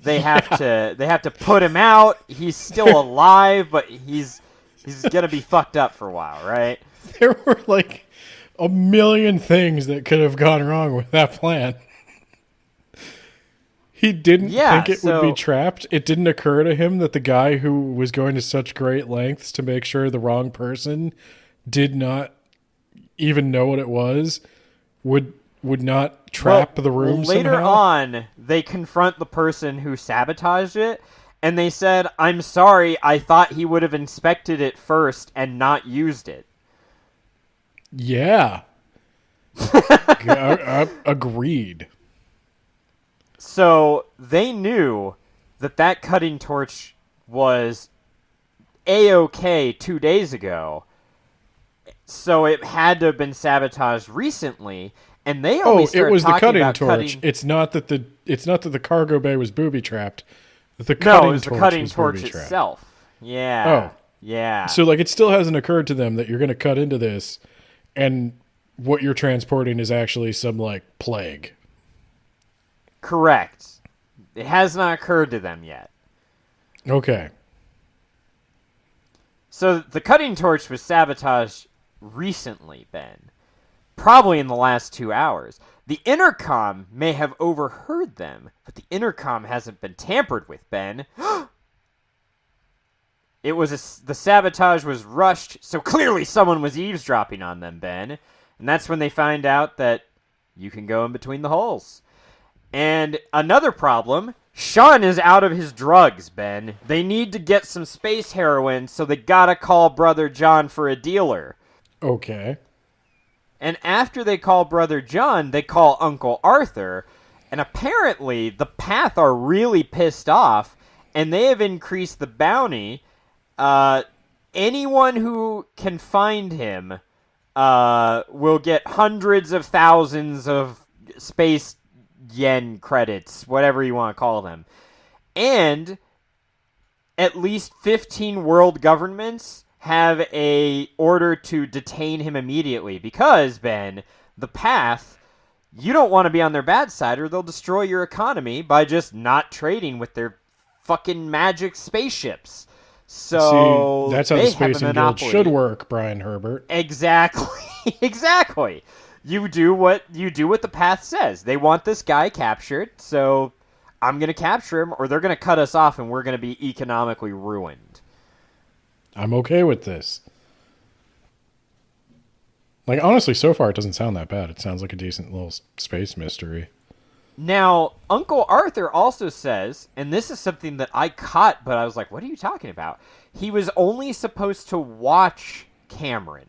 They have to put him out. He's still alive, but he's gonna be fucked up for a while, right? There were like a million things that could have gone wrong with that plan. He didn't think it would be trapped. It didn't occur to him that the guy who was going to such great lengths to make sure the wrong person did not even know what it was would not trap the room later somehow. On, they confront the person who sabotaged it, and they said, I'm sorry, I thought he would have inspected it first and not used it. Yeah. Agreed. So they knew that cutting torch was A-OK 2 days ago. So it had to have been sabotaged recently, and they always it was the cutting torch. Cutting... It's not that the cargo bay was booby trapped. It was the cutting torch itself. Yeah. Oh. Yeah. So like it still hasn't occurred to them that you're going to cut into this and what you're transporting is actually some like plague. Correct. It has not occurred to them yet. Okay. So the cutting torch was sabotaged recently, Ben. Probably in the last 2 hours. The intercom may have overheard them, but the intercom hasn't been tampered with, Ben. The sabotage was rushed, so clearly someone was eavesdropping on them, Ben. And that's when they find out that you can go in between the holes. And another problem, Sean is out of his drugs, Ben. They need to get some space heroin, so they gotta call Brother John for a dealer. Okay. And after they call Brother John, they call Uncle Arthur. And apparently, the Path are really pissed off, and they have increased the bounty. Anyone who can find him will get hundreds of thousands of space yen credits, whatever you want to call them. And at least 15 world governments have a order to detain him immediately because, Ben, the Path, you don't want to be on their bad side or they'll destroy your economy by just not trading with their fucking magic spaceships. So see, that's how the Space Guild should work, Brian Herbert. Exactly. Exactly. You do what the Path says. They want this guy captured, so I'm going to capture him or they're going to cut us off and we're going to be economically ruined. I'm okay with this. Like, honestly, so far it doesn't sound that bad. It sounds like a decent little space mystery. Now, Uncle Arthur also says, and this is something that I caught, but I was like, what are you talking about? He was only supposed to watch Cameron.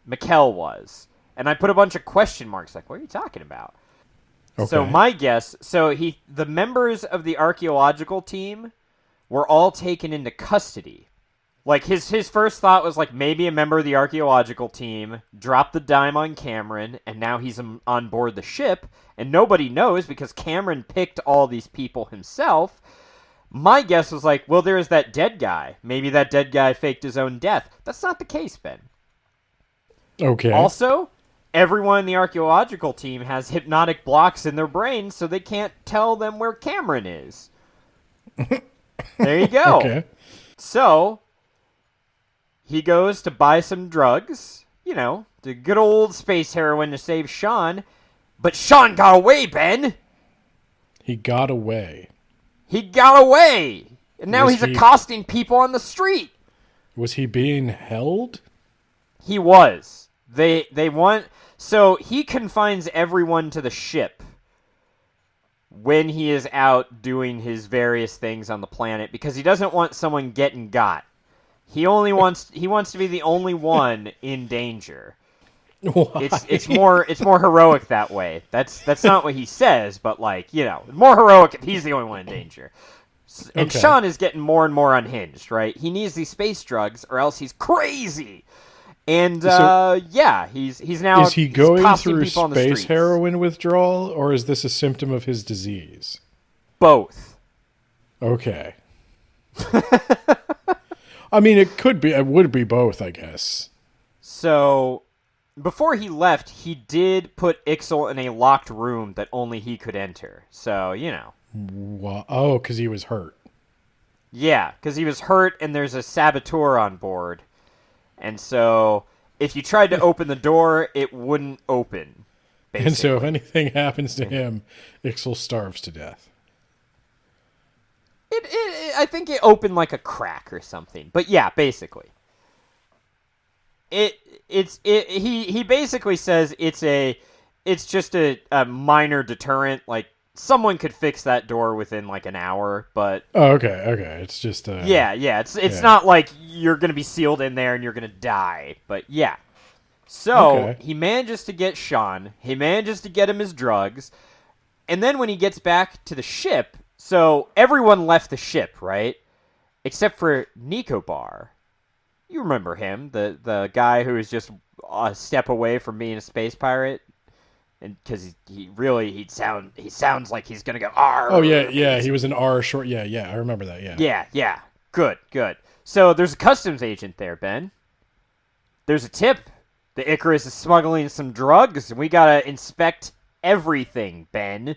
Mikkel was. And I put a bunch of question marks, like, what are you talking about? Okay. So my guess, the members of the archaeological team were all taken into custody. Like, his first thought was, like, maybe a member of the archaeological team dropped the dime on Cameron, and now he's on board the ship, and nobody knows because Cameron picked all these people himself. My guess was like, well, there's that dead guy. Maybe that dead guy faked his own death. That's not the case, Ben. Okay. Also, everyone in the archaeological team has hypnotic blocks in their brains, so they can't tell them where Cameron is. There you go. Okay. So, he goes to buy some drugs, the good old space heroin to save Sean, but Sean got away, Ben! He got away. He got away! And now he's accosting people on the street! Was he being held? He was. They want... So, he confines everyone to the ship when he is out doing his various things on the planet, because he doesn't want someone getting got. He wants to be the only one in danger. Why? It's more heroic that way. That's not what he says, but more heroic if he's the only one in danger. And Okay. Sean is getting more and more unhinged, right? He needs these space drugs or else he's crazy. And he's now Is he going accosting through people on the space streets. heroin withdrawal, or is this a symptom of his disease? Both. Okay. I mean, it would be both, I guess. So, before he left, he did put Ixel in a locked room that only he could enter. So, Oh, because he was hurt. Yeah, because he was hurt and there's a saboteur on board. And so, if you tried to open the door, it wouldn't open, basically. And so if anything happens to him, Ixel starves to death. I think it opened like a crack or something. But yeah, basically. He basically says it's just a minor deterrent. Like, someone could fix that door within like an hour, but Oh, okay. It's just it's not like you're gonna be sealed in there and you're gonna die. But yeah. So Okay. he manages to get Sean. He manages to get him his drugs, and then when he gets back to the ship, so everyone left the ship, right? Except for Nicobar. You remember him, the guy who is just a step away from being a space pirate, and because he sounds like he's gonna go R. Oh yeah. He was an R short. Yeah. I remember that. Yeah. Yeah. Good. So there's a customs agent there, Ben. There's a tip. The Icarus is smuggling some drugs, and we gotta inspect everything, Ben.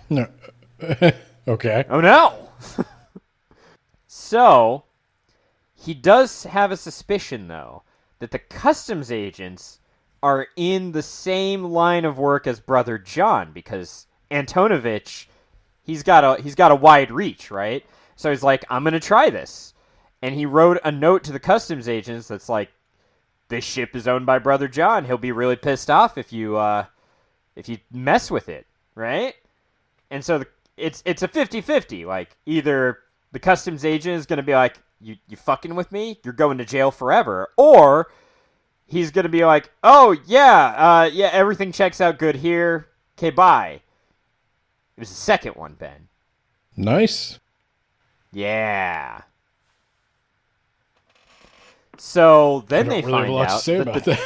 No. Okay. Oh no! So, he does have a suspicion, though, that the customs agents are in the same line of work as Brother John, because Antonovich, he's got a wide reach, right? So he's like, I'm gonna try this. And he wrote a note to the customs agents that's like, this ship is owned by Brother John. He'll be really pissed off if you mess with it, right? And so it's a 50-50. Like, either the customs agent is going to be like, you fucking with me? You're going to jail forever. Or he's going to be like, oh, yeah, everything checks out good here. Okay, bye. It was the second one, Ben. Nice. Yeah. So then I they don't really find have a lot out to say that about that.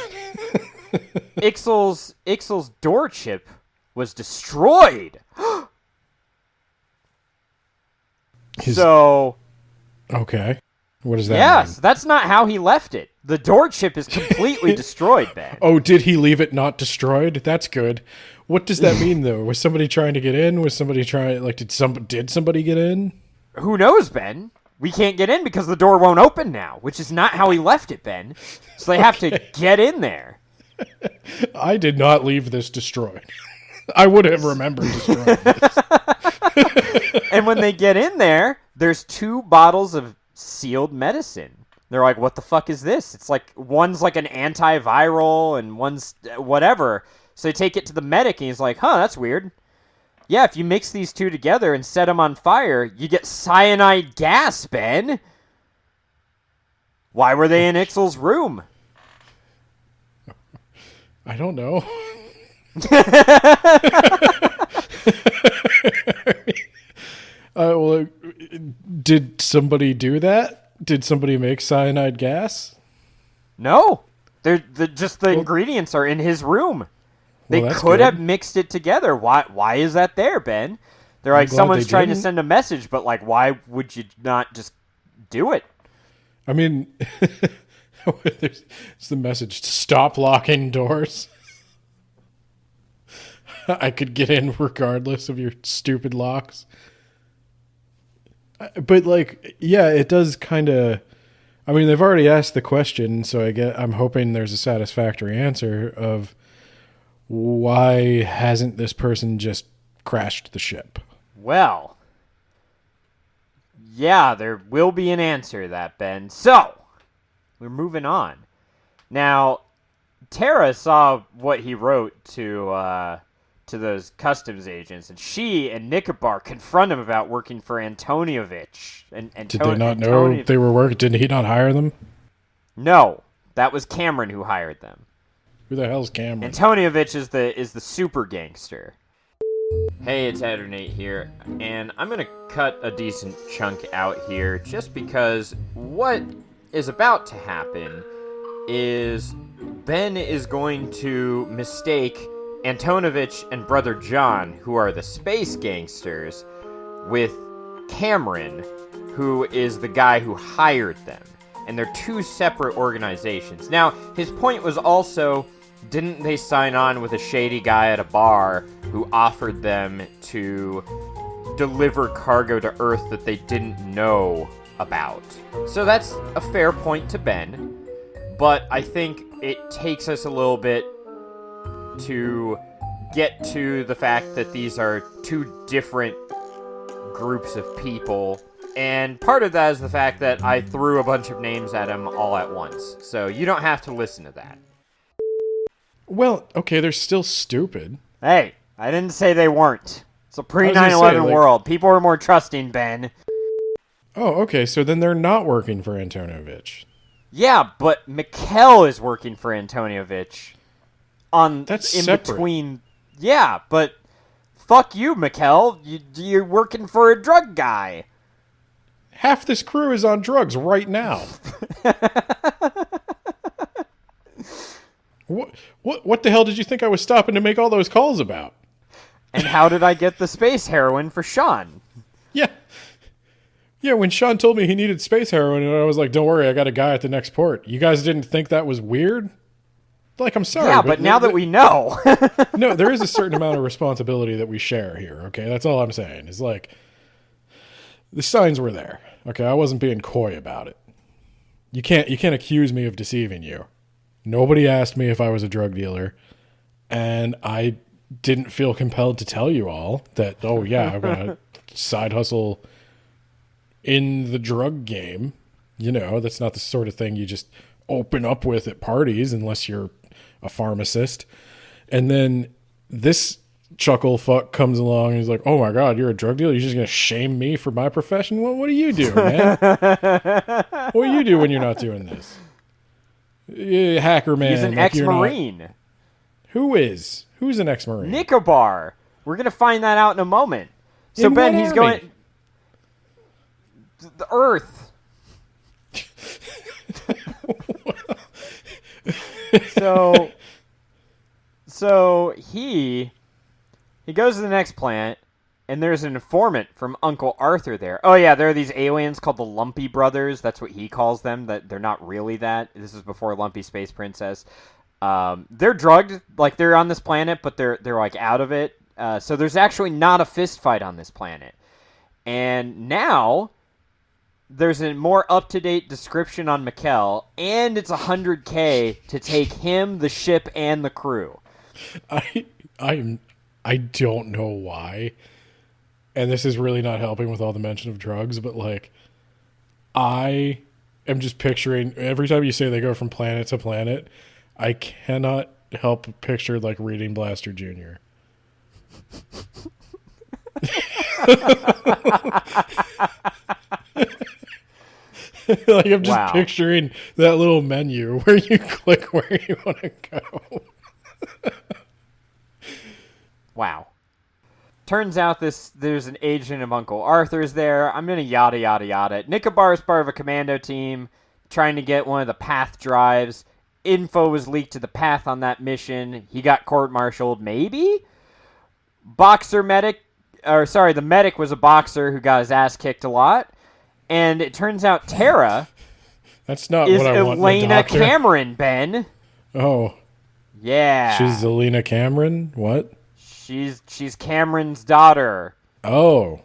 Ixel's door chip was destroyed. So Okay. What does that yes, mean? that's not how he left it. The door chip is completely destroyed, Ben. Oh, did he leave it not destroyed? That's good. What does that mean, though? Was somebody trying to get in? Was somebody trying, did somebody get in? Who knows, Ben? We can't get in because the door won't open now, which is not how he left it, Ben. So they have to get in there. I did not leave this destroyed. I would have remembered destroying this. And when they get in there, there's 2 bottles of sealed medicine. They're like, what the fuck is this? It's like, one's like an antiviral and one's whatever. So they take it to the medic and he's like, huh, that's weird. Yeah, if you mix these 2 together and set them on fire, you get cyanide gas, Ben. Why were they in Ixel's room? I don't know. Well, did somebody do that? Did somebody make cyanide gas? No, the ingredients are in his room. They Well, that's could good. have mixed it together. Why is that there, Ben? They're I'm like, glad someone's they trying to didn't. send a message, but like, why would you not just do it? I mean, it's the message: stop locking doors. I could get in regardless of your stupid locks. But like, yeah, it does kind of. I mean, they've already asked the question, so I'm hoping there's a satisfactory answer of why hasn't this person just crashed the ship? Well, yeah, there will be an answer to that, Ben. So, we're moving on. Now, Tara saw what he wrote to those customs agents, and she and Nicobar confront him about working for Antonievich. And Did they not know they were working? Did he not hire them? No, that was Cameron who hired them. Who the hell's Cameron? Antonievich is the super gangster. Hey, it's Adernate here, and I'm gonna cut a decent chunk out here just because what is about to happen is Ben is going to mistake Antonovich and Brother John, who are the space gangsters, with Cameron, who is the guy who hired them. And they're two separate organizations. Now, his point was also, didn't they sign on with a shady guy at a bar who offered them to deliver cargo to Earth that they didn't know about? So that's a fair point to Ben, but I think it takes us a little bit to get to the fact that these are two different groups of people. And part of that is the fact that I threw a bunch of names at him all at once. So you don't have to listen to that. Well, okay, they're still stupid. Hey, I didn't say they weren't. It's a I was gonna say, pre-9/11 like- world. People are more trusting, Ben. Oh, okay, so then they're not working for Antonovich. Yeah, but Mikkel is working for Antonievich. That's in separate. between. Yeah, but fuck you, Mikkel. You're working for a drug guy. Half this crew is on drugs right now. What the hell did you think I was stopping to make all those calls about? And how did I get the space heroin for Sean? Yeah. Yeah, when Sean told me he needed space heroin, and I was like, don't worry, I got a guy at the next port. You guys didn't think that was weird? Like, I'm sorry. Yeah, but now that we know. No, there is a certain amount of responsibility that we share here, okay? That's all I'm saying. Is like, the signs were there, okay? I wasn't being coy about it. You can't accuse me of deceiving you. Nobody asked me if I was a drug dealer, and I didn't feel compelled to tell you all that, oh yeah, I'm going to side hustle in the drug game. You know, that's not the sort of thing you just open up with at parties unless you're a pharmacist. And then this chuckle fuck comes along and he's like, oh my God, you're a drug dealer? You're just going to shame me for my profession? What do you do, man? What do you do when you're not doing this? Hacker man. He's an like you're not- ex-Marine. Who is? Who's an ex-Marine? Nicobar. We're going to find that out in a moment. So, In Ben, what he's army? going... The Earth. So he goes to the next planet, and there's an informant from Uncle Arthur there. Oh yeah, there are these aliens called the Lumpy Brothers. That's what he calls them. That they're not really that. This is before Lumpy Space Princess. They're drugged, like they're on this planet, but they're like out of it. So there's actually not a fist fight on this planet. And now there's a more up-to-date description on Mikkel, and it's $100K to take him, the ship, and the crew. I don't know why. And this is really not helping with all the mention of drugs, but like I am just picturing every time you say they go from planet to planet, I cannot help picture like Reading Blaster Jr. Like I'm just Wow. picturing that little menu where you click where you want to go. Wow. turns out there's an agent of Uncle Arthur's there. I'm gonna yada yada yada. Nicobar's part of a commando team trying to get one of the Path drives. Info was leaked to the Path on that mission. He got court-martialed, maybe? The medic was a boxer who got his ass kicked a lot. And it turns out Tara That's not is what I want in a Elena doctor. Cameron, Ben. Oh, Yeah. she's Elena Cameron? What? She's Cameron's daughter. Oh,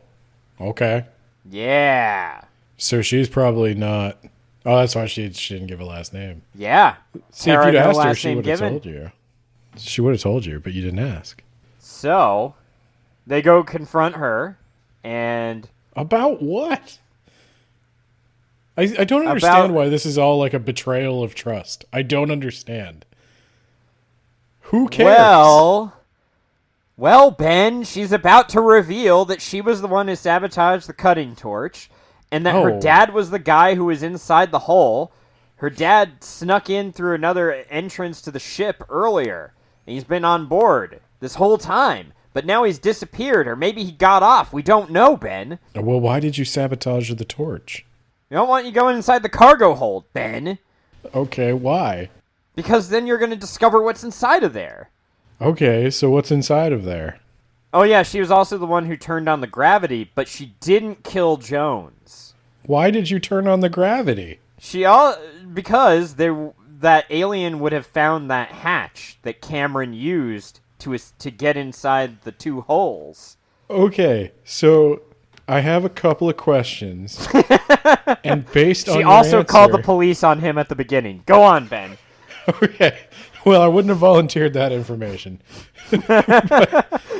okay. Yeah. So she's probably not... Oh, that's why she didn't give a last name. Yeah. See, Tara, if you'd no asked her, last she name would have given. told you. She would have told you, but you didn't ask. So, they go confront her, and... About what? I don't understand why this is all like a betrayal of trust. I don't understand. Who cares? Well, Ben, she's about to reveal that she was the one who sabotaged the cutting torch, and that her Oh. dad was the guy who was inside the hole. Her dad snuck in through another entrance to the ship earlier, and he's been on board this whole time. But now he's disappeared, or maybe he got off. We don't know, Ben. Well, why did you sabotage the torch? We don't want you going inside the cargo hold, Ben. Okay, why? Because then you're going to discover what's inside of there. Okay, so what's inside of there? Oh yeah, she was also the one who turned on the gravity, but she didn't kill Jones. Why did you turn on the gravity? Because that alien would have found that hatch that Cameron used to get inside the two holes. Okay, so I have a couple of questions. And based on She your also called the answer- police on him at the beginning. Go on, Ben. Okay. Well, I wouldn't have volunteered that information.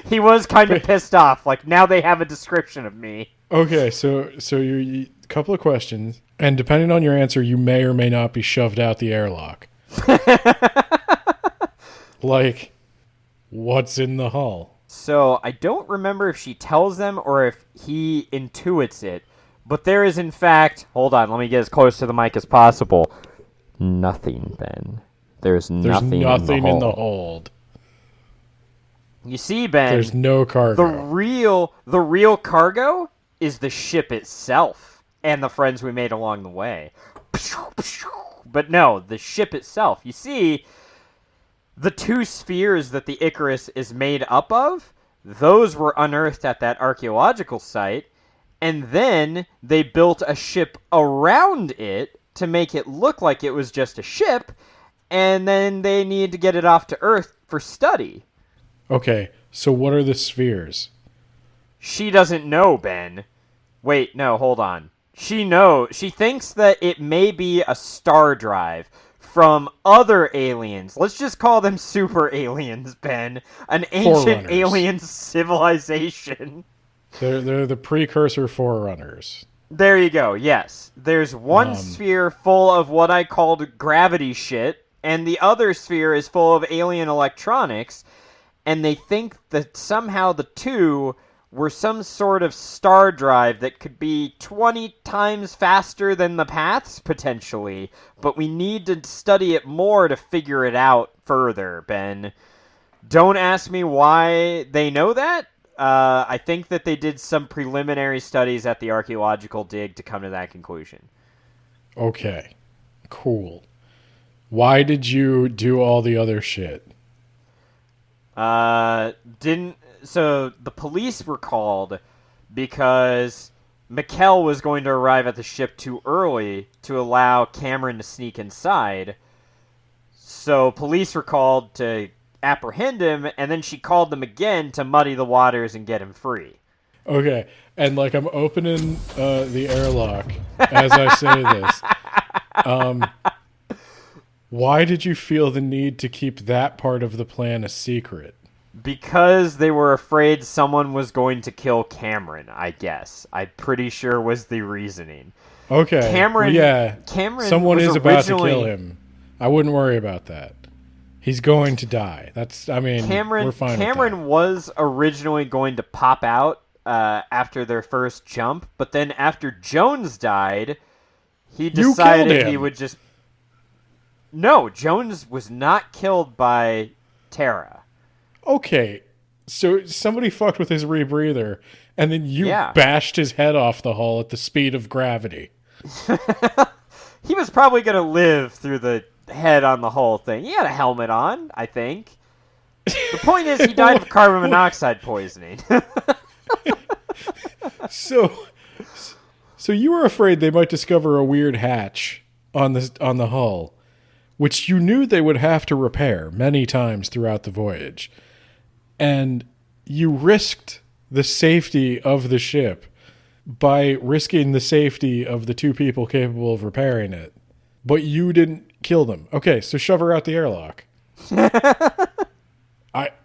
He was kind of pissed off. Like, now they have a description of me. Okay, so you couple of questions, and depending on your answer, you may or may not be shoved out the airlock. Like, what's in the hull? So, I don't remember if she tells them or if he intuits it, but there is, in fact... Hold on, let me get as close to the mic as possible. Nothing, Ben. There's nothing in the hold. You see, Ben... There's no cargo. The real cargo is the ship itself and the friends we made along the way. But no, the ship itself. You see, the two spheres that the Icarus is made up of, those were unearthed at that archaeological site, and then they built a ship around it to make it look like it was just a ship, and then they needed to get it off to Earth for study. Okay, so what are the spheres? She doesn't know, Ben. Wait, no, hold on. She thinks that it may be a star drive from other aliens. Let's just call them super aliens, Ben. An ancient Forerunners. alien civilization. They're the precursor forerunners. There you go, yes. There's one sphere full of what I called gravity shit, and the other sphere is full of alien electronics, and they think that somehow the two were some sort of star drive that could be 20 times faster than the paths, potentially. But we need to study it more to figure it out further, Ben. Don't ask me why they know that. I think that they did some preliminary studies at the archaeological dig to come to that conclusion. Okay, cool. Why did you do all the other shit? So the police were called because Mikkel was going to arrive at the ship too early to allow Cameron to sneak inside. So police were called to apprehend him, and then she called them again to muddy the waters and get him free. Okay, and like I'm opening the airlock as I say this. Why did you feel the need to keep that part of the plan a secret? Because they were afraid someone was going to kill Cameron, I guess. I'm pretty sure was the reasoning. Okay. Cameron, yeah. Cameron Someone was is about to originally- kill him. I wouldn't worry about that. He's going to die. We're fine with Cameron was originally going to pop out after their first jump, but then after Jones died, he decided killed he him. would just... No, Jones was not killed by Tara. that. Okay. So somebody fucked with his rebreather, and then you Yeah. bashed his head off the hull at the speed of gravity. He was probably going to live through the head on the whole thing. He had a helmet on, I think. The point is, he died of carbon monoxide poisoning. So you were afraid they might discover a weird hatch on the hull, which you knew they would have to repair many times throughout the voyage. And you risked the safety of the ship by risking the safety of the two people capable of repairing it. But you didn't kill them. Okay, so shove her out the airlock.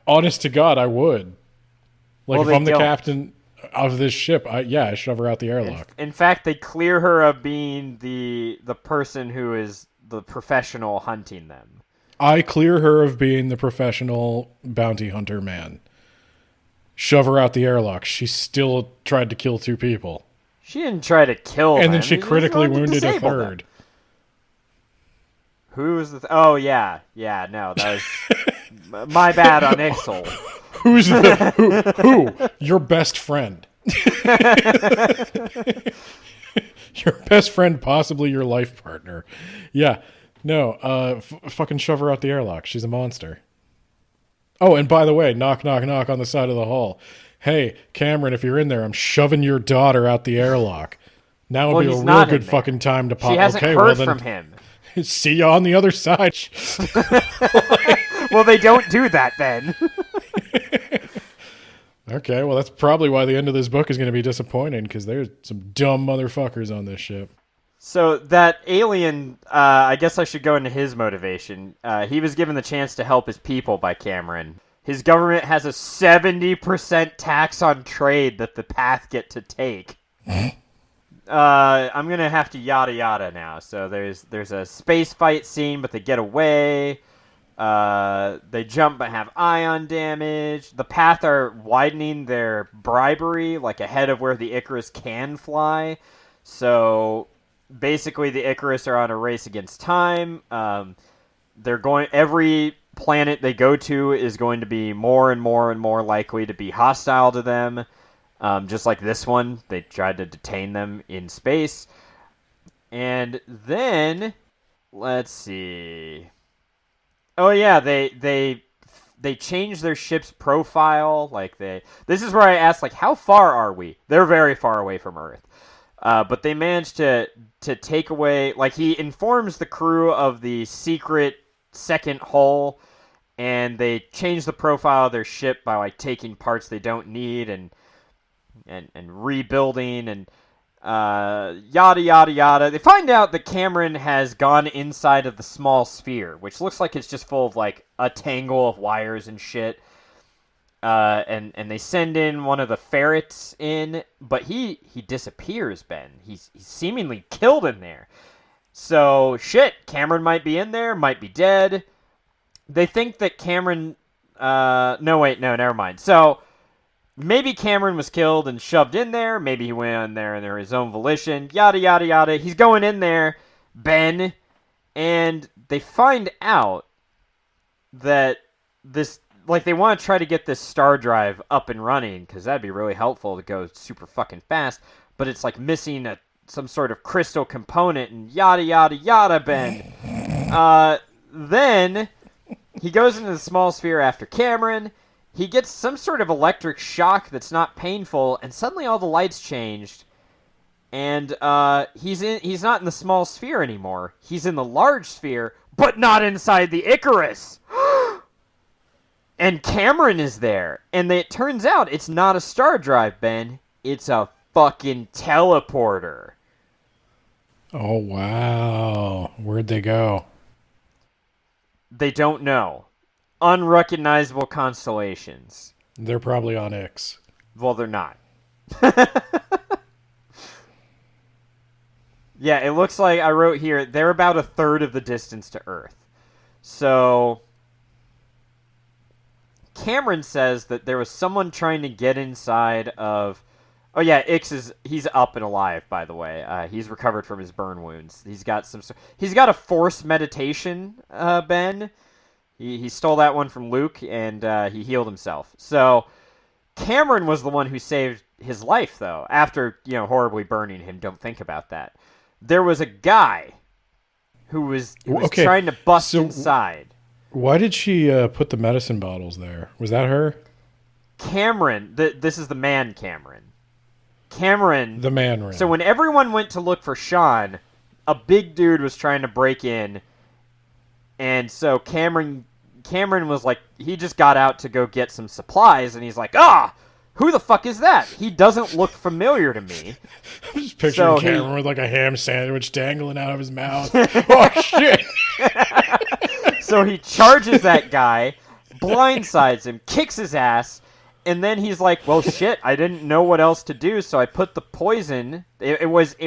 Honest to God, I would. Like, Well, if I'm they the don't. captain of this ship, I shove her out the airlock. In fact, they clear her of being the person who is the professional hunting them. I clear her of being the professional bounty hunter man. Shove her out the airlock. She still tried to kill two people. She didn't try to kill them. And then she just critically wanted to wounded a disable them. third. Who was the... Oh, yeah. Yeah, no, that was my bad on Ixel. Who's the... Who? Your best friend. Your best friend, possibly your life partner. Yeah. No, fucking shove her out the airlock. She's a monster. Oh, and by the way, knock, knock, knock on the side of the hull. Hey, Cameron, if you're in there, I'm shoving your daughter out the airlock. Now would Well, be a he's real not in good there. fucking time to pop. She hasn't Okay, heard well then, from him. see you on the other side. Well, they don't do that then. Okay, well that's probably why the end of this book is going to be disappointing, because there's some dumb motherfuckers on this ship. So that alien, I guess I should go into his motivation. He was given the chance to help his people by Cameron. His government has a 70% tax on trade that the Path get to take. I'm gonna have to yada yada now. So there's a space fight scene, but they get away. They jump but have ion damage. The Path are widening their bribery, like ahead of where the Icarus can fly. So basically, the Icarus are on a race against time. They're going. Every planet they go to is going to be more and more and more likely to be hostile to them. Just like this one, they tried to detain them in space. And then, let's see. Oh yeah, they changed their ship's profile. This is where I asked, like, how far are we? They're very far away from Earth. But they managed to take away, like, he informs the crew of the secret second hull, and they change the profile of their ship by, like, taking parts they don't need and rebuilding and yada yada yada. They find out that Cameron has gone inside of the small sphere, which looks like it's just full of, like, a tangle of wires and shit. And they send in one of the ferrets in, but he disappears, Ben. He's seemingly killed in there. So, shit, Cameron might be in there, might be dead. They think that Cameron... never mind. So, maybe Cameron was killed and shoved in there. Maybe he went in there under his own volition. Yada, yada, yada. He's going in there, Ben, and they find out that this... Like, they want to try to get this star drive up and running, because that'd be really helpful to go super fucking fast, but it's, like, missing some sort of crystal component, and yada, yada, yada, Ben. Then, he goes into the small sphere after Cameron. He gets some sort of electric shock that's not painful, and suddenly all the lights changed, and he's not in the small sphere anymore. He's in the large sphere, but not inside the Icarus! And Cameron is there. And it turns out it's not a star drive, Ben. It's a fucking teleporter. Oh, wow. Where'd they go? They don't know. Unrecognizable constellations. They're probably on X. Well, they're not. Yeah, it looks like I wrote here, they're about a third of the distance to Earth. So... Cameron says that there was someone trying to get inside of... Oh yeah, he's up and alive, by the way. He's recovered from his burn wounds. He's got a forced meditation, Ben. He stole that one from Luke, and he healed himself. So Cameron was the one who saved his life, though, after, horribly burning him. Don't think about that. There was a guy who was trying to bust inside. Why did she put the medicine bottles there? Was that her? Cameron, this is the man Cameron. Cameron. The man ran. So when everyone went to look for Sean, a big dude was trying to break in, and so Cameron was like, he just got out to go get some supplies, and he's like, who the fuck is that? He doesn't look familiar to me. I'm just picturing Cameron with like a ham sandwich dangling out of his mouth. Oh, shit! So he charges that guy, blindsides him, kicks his ass, and then he's like, well, shit, I didn't know what else to do, so I put the poison. It was,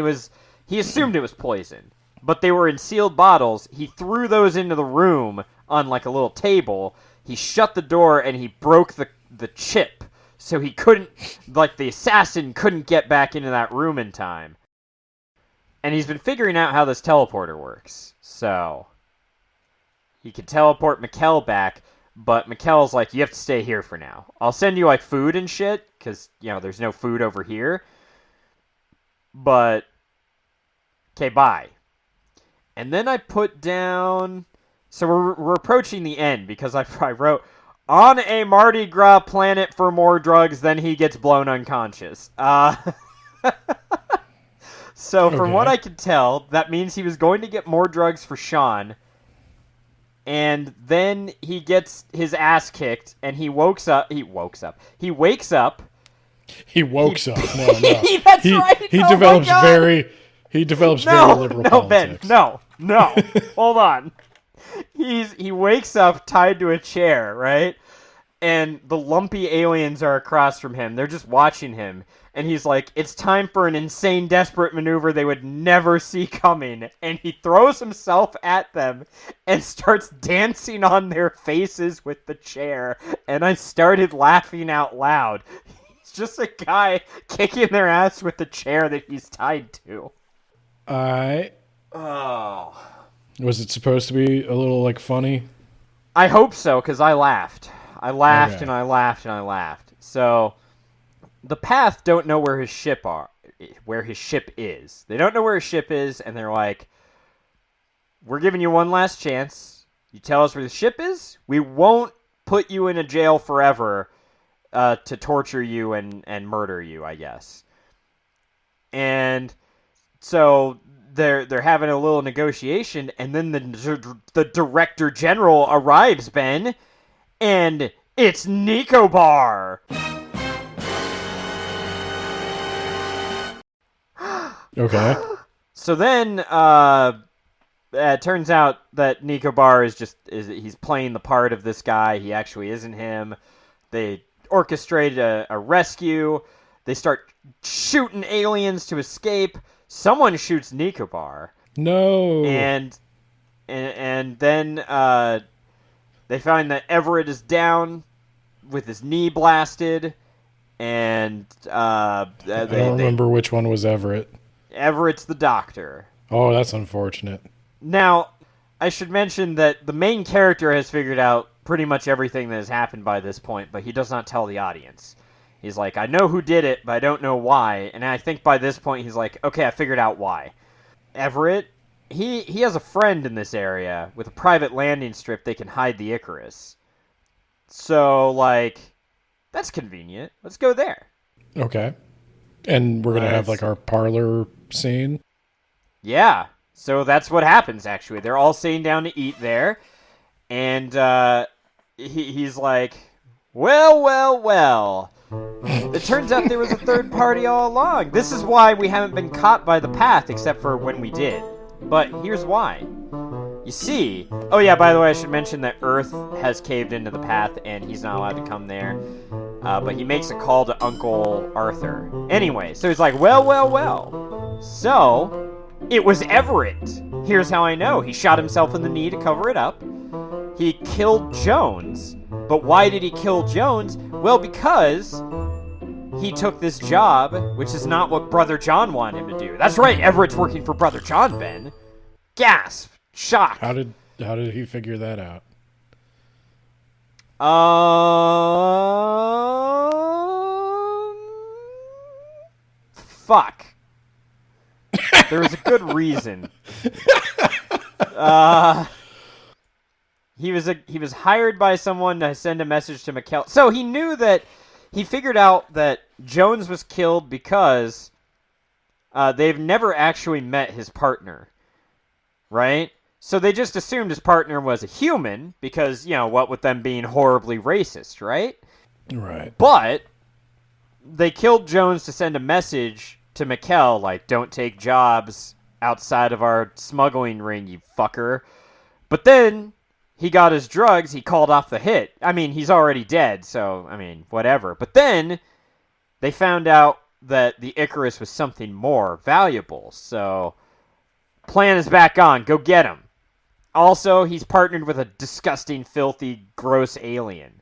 he assumed it was poison, but they were in sealed bottles. He threw those into the room on like a little table. He shut the door, and he broke the chip, so he couldn't, like the assassin couldn't get back into that room in time. And he's been figuring out how this teleporter works, so he could teleport Mikkel back. But Mikkel's like, you have to stay here for now. I'll send you, like, food and shit, because, there's no food over here. But, okay, bye. And then I put down... So we're approaching the end, because I wrote, on a Mardi Gras planet for more drugs, then he gets blown unconscious. So from what I could tell, that means he was going to get more drugs for Sean... And then he gets his ass kicked, and he wakes up. He wakes up. He wokes up. No. That's right. He develops very liberal politics. Ben, no. Hold on. He wakes up tied to a chair, right? And the lumpy aliens are across from him. They're just watching him. And he's like, it's time for an insane, desperate maneuver they would never see coming. And he throws himself at them and starts dancing on their faces with the chair. And I started laughing out loud. He's just a guy kicking their ass with the chair that he's tied to. Oh. Was it supposed to be a little, like, funny? I hope so, because I laughed. I laughed and I laughed and I laughed. So... The Path don't know where his ship is. They don't know where his ship is, and they're like, we're giving you one last chance. You tell us where the ship is, we won't put you in a jail forever to torture you and murder you, I guess. And so they're having a little negotiation, and then the Director General arrives, Ben, and it's Nicobar! Okay. So then, it turns out that Nicobar he's playing the part of this guy. He actually isn't him. They orchestrate a rescue. They start shooting aliens to escape. Someone shoots Nicobar. No. And then they find that Everett is down with his knee blasted. And I don't remember which one was Everett. Everett's the doctor. Oh, that's unfortunate. Now, I should mention that the main character has figured out pretty much everything that has happened by this point, but he does not tell the audience. He's like, I know who did it, but I don't know why. And I think by this point he's like, okay, I figured out why. Everett, he has a friend in this area. With a private landing strip, they can hide the Icarus. So, like, that's convenient. Let's go there. Okay. And we're going to have, like, our parlor scene? Yeah. So that's what happens, actually. They're all sitting down to eat there. And he's like, well. It turns out there was a third party all along. This is why we haven't been caught by the Path, except for when we did. But here's why. You see... Oh yeah, by the way, I should mention that Earth has caved into the Path, and he's not allowed to come there. But he makes a call to Uncle Arthur. Anyway, so he's like, well. So, it was Everett. Here's how I know. He shot himself in the knee to cover it up. He killed Jones. But why did he kill Jones? Well, because he took this job, which is not what Brother John wanted him to do. That's right, Everett's working for Brother John, Ben. Gasp. Shock. How did he figure that out? Fuck. There was a good reason. He was hired by someone to send a message to Mikkel. So he figured out that Jones was killed because they've never actually met his partner, right? So they just assumed his partner was a human because, what with them being horribly racist, right? Right. But they killed Jones to send a message to Mikkel, like, don't take jobs outside of our smuggling ring, you fucker. But then he got his drugs, he called off the hit. I mean, he's already dead, so, whatever. But then they found out that the Icarus was something more valuable, so plan is back on. Go get him. Also, he's partnered with a disgusting, filthy, gross alien.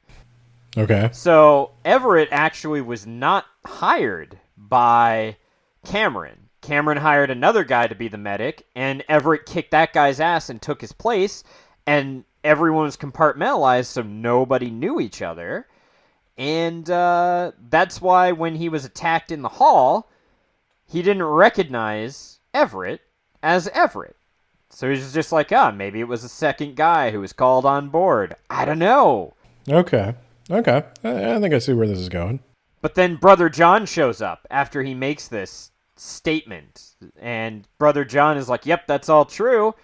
Okay. So Everett actually was not hired by Cameron. Cameron hired another guy to be the medic, and Everett kicked that guy's ass and took his place, and everyone was compartmentalized so nobody knew each other. And that's why when he was attacked in the hall, he didn't recognize Everett as Everett. So he was just like, maybe it was a second guy who was called on board. I don't know. Okay. I think I see where this is going. But then Brother John shows up after he makes this statement. And Brother John is like, yep, that's all true.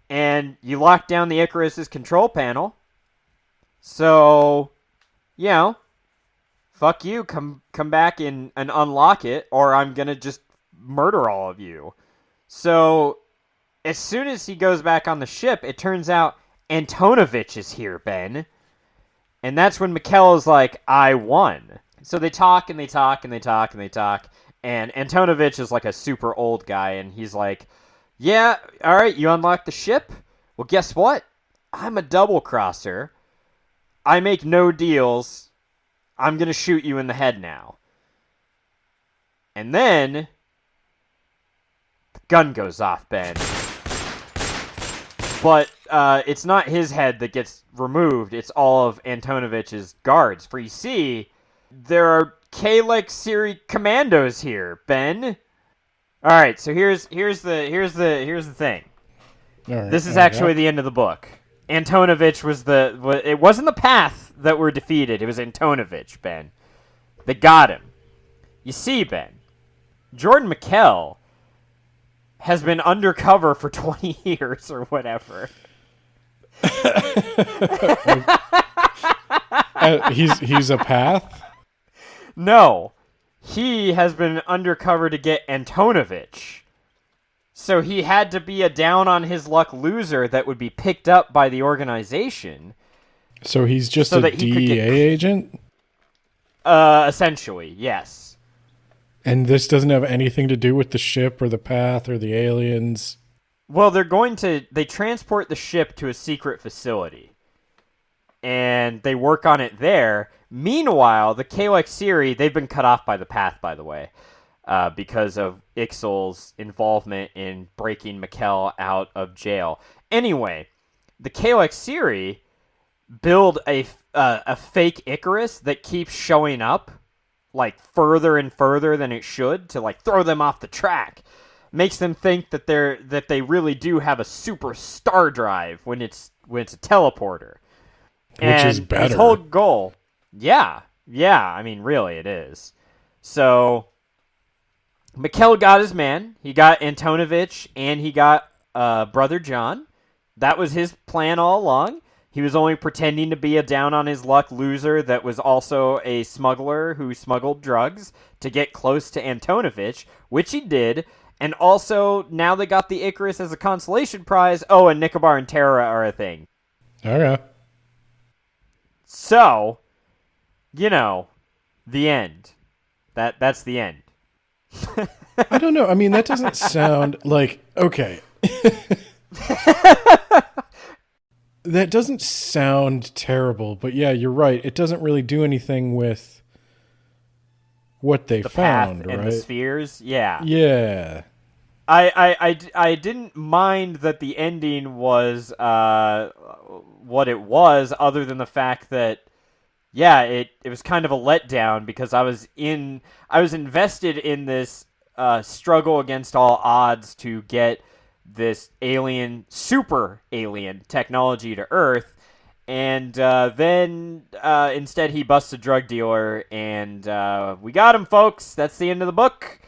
And you lock down the Icarus's control panel. So, fuck you. Come back and unlock it, or I'm going to just murder all of you. So as soon as he goes back on the ship, it turns out Antonovich is here, Ben. And that's when Mikkel is like, I won. So they talk and they talk and they talk and they talk. And Antonovich is like a super old guy. And he's like, yeah, all right, you unlock the ship? Well, guess what? I'm a double crosser. I make no deals. I'm going to shoot you in the head now. And then the gun goes off, Ben. But it's not his head that gets removed. It's all of Antonovich's guards. For you see, there are Kalec Siri commandos here, Ben. All right, so here's the thing. This is actually the end of the book. Antonovich it wasn't the Path that were defeated. It was Antonovich, Ben. They got him. You see, Ben, Jordan Mikkel has been undercover for 20 years or whatever. He's a Path? No. He has been undercover to get Antonovich. So he had to be a down-on-his-luck loser that would be picked up by the organization. So he's just a DEA agent? Essentially, yes. And this doesn't have anything to do with the ship or the Path or the aliens? Well, they transport the ship to a secret facility. And they work on it there. Meanwhile, the Kalec Siri, they've been cut off by the Path, by the way, because of Ixel's involvement in breaking Mikkel out of jail. Anyway, the Kalec Siri build a fake Icarus that keeps showing up, like, further and further than it should to, like, throw them off the track. Makes them think that they really do have a super star drive when it's a teleporter. Which is better. His whole goal, yeah, really it is. So Mikkel got his man. He got Antonovich and he got Brother John. That was his plan all along. He was only pretending to be a down-on-his-luck loser that was also a smuggler who smuggled drugs to get close to Antonovich, which he did. And also, now they got the Icarus as a consolation prize. Oh, and Nicobar and Terra are a thing. Okay. So, the end. That's the end. I don't know. I mean, that doesn't sound like... Okay. That doesn't sound terrible, but yeah, you're right. It doesn't really do anything with what they found, Path right? and the spheres, yeah. Yeah. I didn't mind that the ending was what it was, other than the fact that yeah, it was kind of a letdown because I was invested in this struggle against all odds to get this super alien technology to Earth, and then instead he busts a drug dealer, and we got him, folks. That's the end of the book.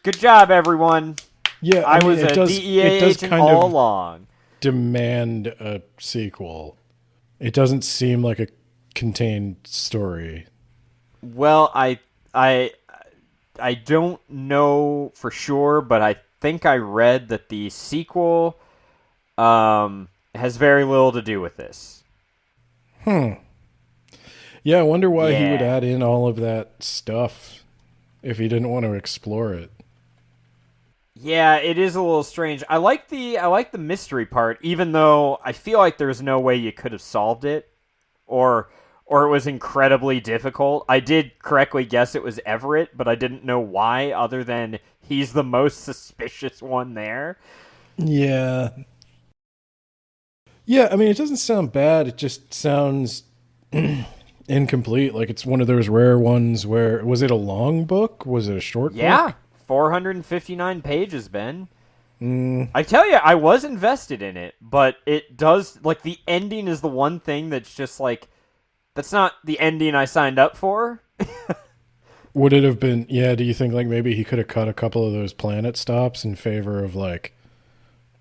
Good job, everyone. Yeah, I was a DEA agent all along. Demand a sequel. It doesn't seem like a contained story. Well, I don't know for sure, but I think I read that the sequel has very little to do with this. Yeah, I wonder why he would add in all of that stuff if he didn't want to explore it. Yeah, it is a little strange. I like the mystery part, even though I feel like there's no way you could have solved it, or it was incredibly difficult. I did correctly guess it was Everett, but I didn't know why, other than he's the most suspicious one there. Yeah. Yeah, I mean, it doesn't sound bad. It just sounds incomplete. Like it's one of those rare ones where... Was it a long book? Was it a short book? Yeah, 459 pages, Ben. I tell you, I was invested in it, but it does... Like, the ending is the one thing that's just like... That's not the ending I signed up for. Would it have been... Yeah, do you think like maybe he could have cut a couple of those planet stops in favor of like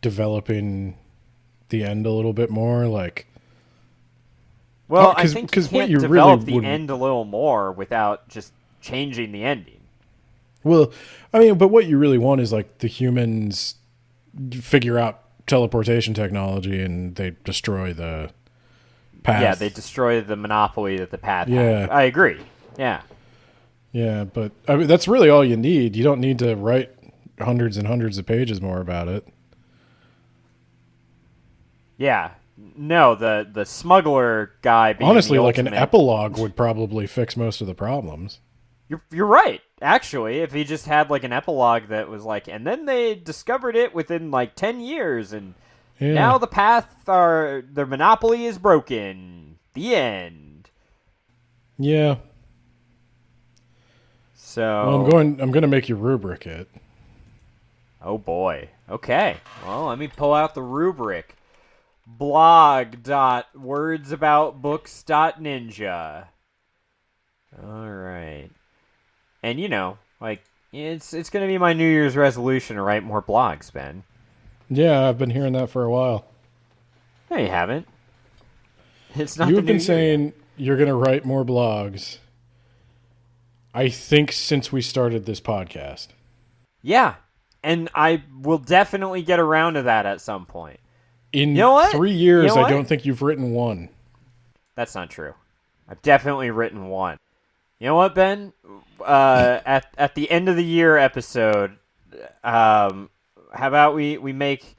developing the end a little bit more? Like... Well, I think you can't develop the end a little more without just changing the ending. Well, I mean, but what you really want is like the humans figure out teleportation technology and they destroy the path. Yeah, they destroy the monopoly that the path had. I agree. Yeah. Yeah, but I mean, that's really all you need. You don't need to write hundreds and hundreds of pages more about it. Yeah. No, the smuggler guy being honestly, the like ultimate... an epilogue would probably fix most of the problems. You're right. Actually, if he just had like an epilogue that was like, and then they discovered it within like 10 years, and now the their monopoly is broken. The end. Yeah. So well, I'm going to make you rubric it. Oh boy. Okay. Well, let me pull out the rubric. blog.wordsaboutbooks.ninja. All right. And you know, like it's going to be my New Year's resolution to write more blogs, Ben. Yeah, I've been hearing that for a while. No, you haven't. It's not. You've been saying you're going to write more blogs. I think since we started this podcast. Yeah, and I will definitely get around to that at some point. In 3 years, I don't think you've written one. That's not true. I've definitely written one. You know what, Ben? At the end of the year episode, how about we make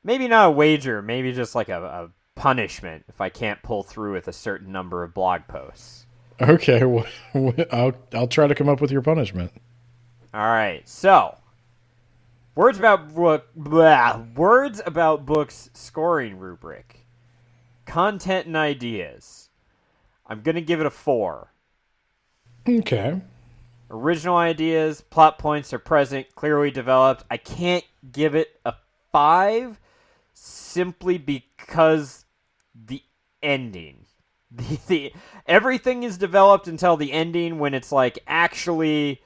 maybe not a wager, maybe just like a punishment if I can't pull through with a certain number of blog posts. Okay, well, I'll try to come up with your punishment. All right, so Words About Books scoring rubric. Content and ideas. I'm going to give it a 4. Okay. Original ideas, plot points are present, clearly developed. I can't give it a 5 simply because the ending. The everything is developed until the ending when it's like actually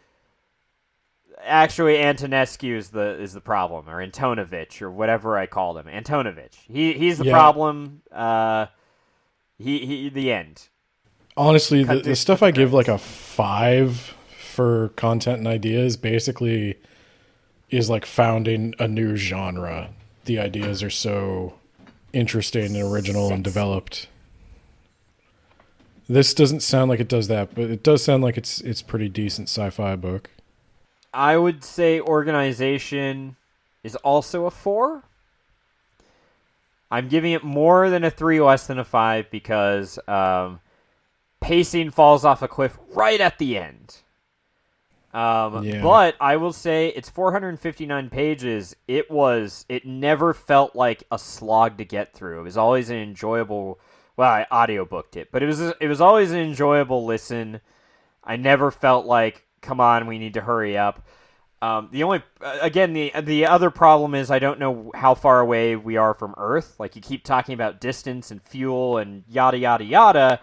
Antonescu is the problem, or Antonovich, or whatever I called him. Antonovich. He's the problem. He the end. Honestly, the stuff I give like a 5 for content and ideas basically is like founding a new genre. The ideas are so interesting and original and developed. This doesn't sound like it does that, but it does sound like it's pretty decent sci-fi book. I would say organization is also a 4. I'm giving it more than a 3, less than a 5, because pacing falls off a cliff right at the end. But I will say it's 459 pages. It never felt like a slog to get through. It was always an enjoyable Well, I audiobooked it, but it was always an enjoyable listen. I never felt like, come on, we need to hurry up. The only again the other problem is I don't know how far away we are from Earth. Like, you keep talking about distance and fuel and yada yada yada,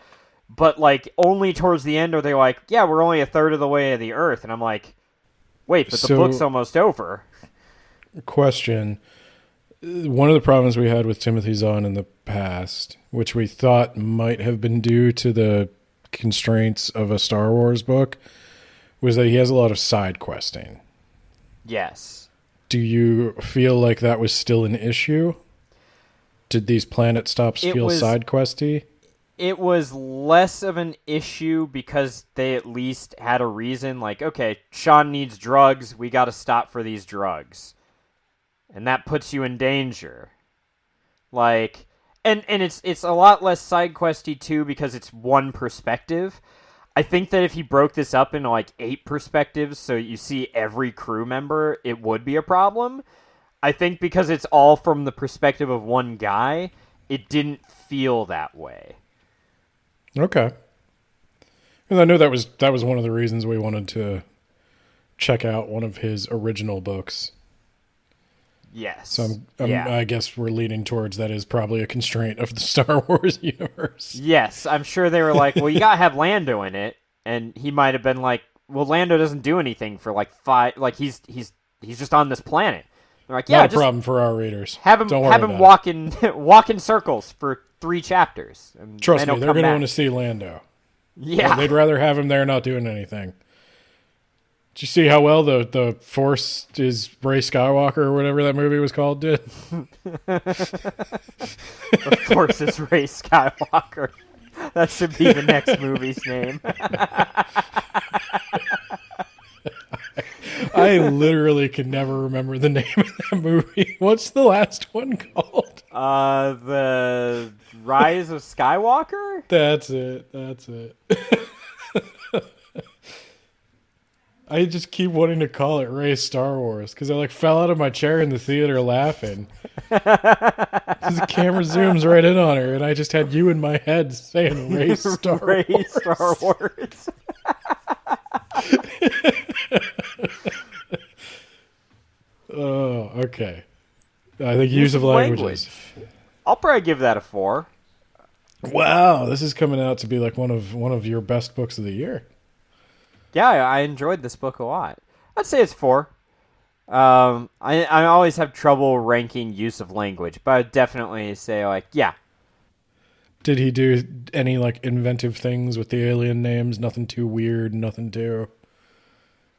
but like only towards the end are they like, yeah, we're only a third of the way of the Earth, and I'm like, wait, but the book's almost over. Question. One of the problems we had with Timothy Zahn in the past, which we thought might have been due to the constraints of a Star Wars book, was that he has a lot of side questing. Yes. Do you feel like that was still an issue? Did these planet stops feel side questy? It was less of an issue because they at least had a reason. Like, okay, Sean needs drugs. We got to stop for these drugs. And that puts you in danger. Like, and it's a lot less side questy too because it's one perspective. I think that if he broke this up into like 8 perspectives, so you see every crew member, it would be a problem. I think because it's all from the perspective of one guy, it didn't feel that way. Okay. And I know that was one of the reasons we wanted to check out one of his original books. Yes. So I guess we're leaning towards that is probably a constraint of the Star Wars universe. Yes, I'm sure they were like, well, you gotta have Lando in it, and he might have been like, well, Lando doesn't do anything for like 5, like he's just on this planet. They're like, yeah, not a problem for our readers. Have him walk in circles for 3 chapters. And trust me, they're going to want to see Lando. Yeah, they'd rather have him there not doing anything. Did you see how well the Force is Rey Skywalker or whatever that movie was called did? The Force is Rey Skywalker. That should be the next movie's name. I literally can never remember the name of that movie. What's the last one called? The Rise of Skywalker? That's it. I just keep wanting to call it Rey Star Wars because I like fell out of my chair in the theater laughing. Because the camera zooms right in on her, and I just had you in my head saying Rey Star Wars. Rey Star Wars. Oh, okay. I think use of languages. I'll probably give that a 4. Wow, this is coming out to be like one of your best books of the year. Yeah, I enjoyed this book a lot. I'd say it's 4. I always have trouble ranking use of language, but I'd definitely say, like, yeah. Did he do any, like, inventive things with the alien names? Nothing too weird, nothing too...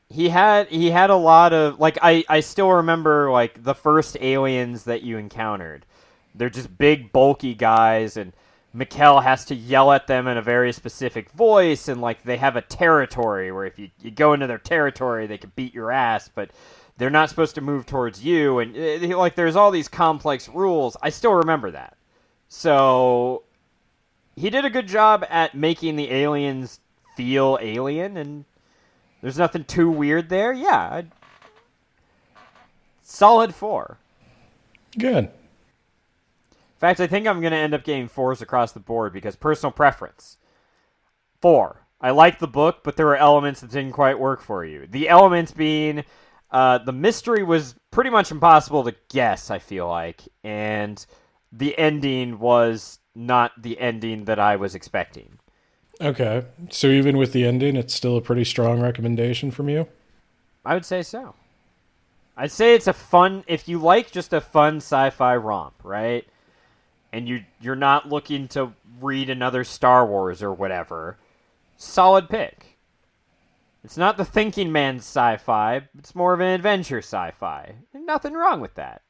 He had a lot of, like, I still remember, like, the first aliens that you encountered. They're just big, bulky guys, and Mikkel has to yell at them in a very specific voice, and, like, they have a territory where if you go into their territory, they can beat your ass, but they're not supposed to move towards you, and, like, there's all these complex rules. I still remember that. So, he did a good job at making the aliens feel alien, and there's nothing too weird there. Yeah. Solid 4. Good. In fact, I think I'm going to end up getting 4s across the board because personal preference. 4. I like the book, but there were elements that didn't quite work for you. The elements being the mystery was pretty much impossible to guess, I feel like. And the ending was not the ending that I was expecting. Okay. So even with the ending, it's still a pretty strong recommendation from you? I would say so. I'd say it's a fun, if you like just a fun sci-fi romp, right? And you're not looking to read another Star Wars or whatever, solid pick. It's not the thinking man's sci-fi, it's more of an adventure sci-fi. And nothing wrong with that.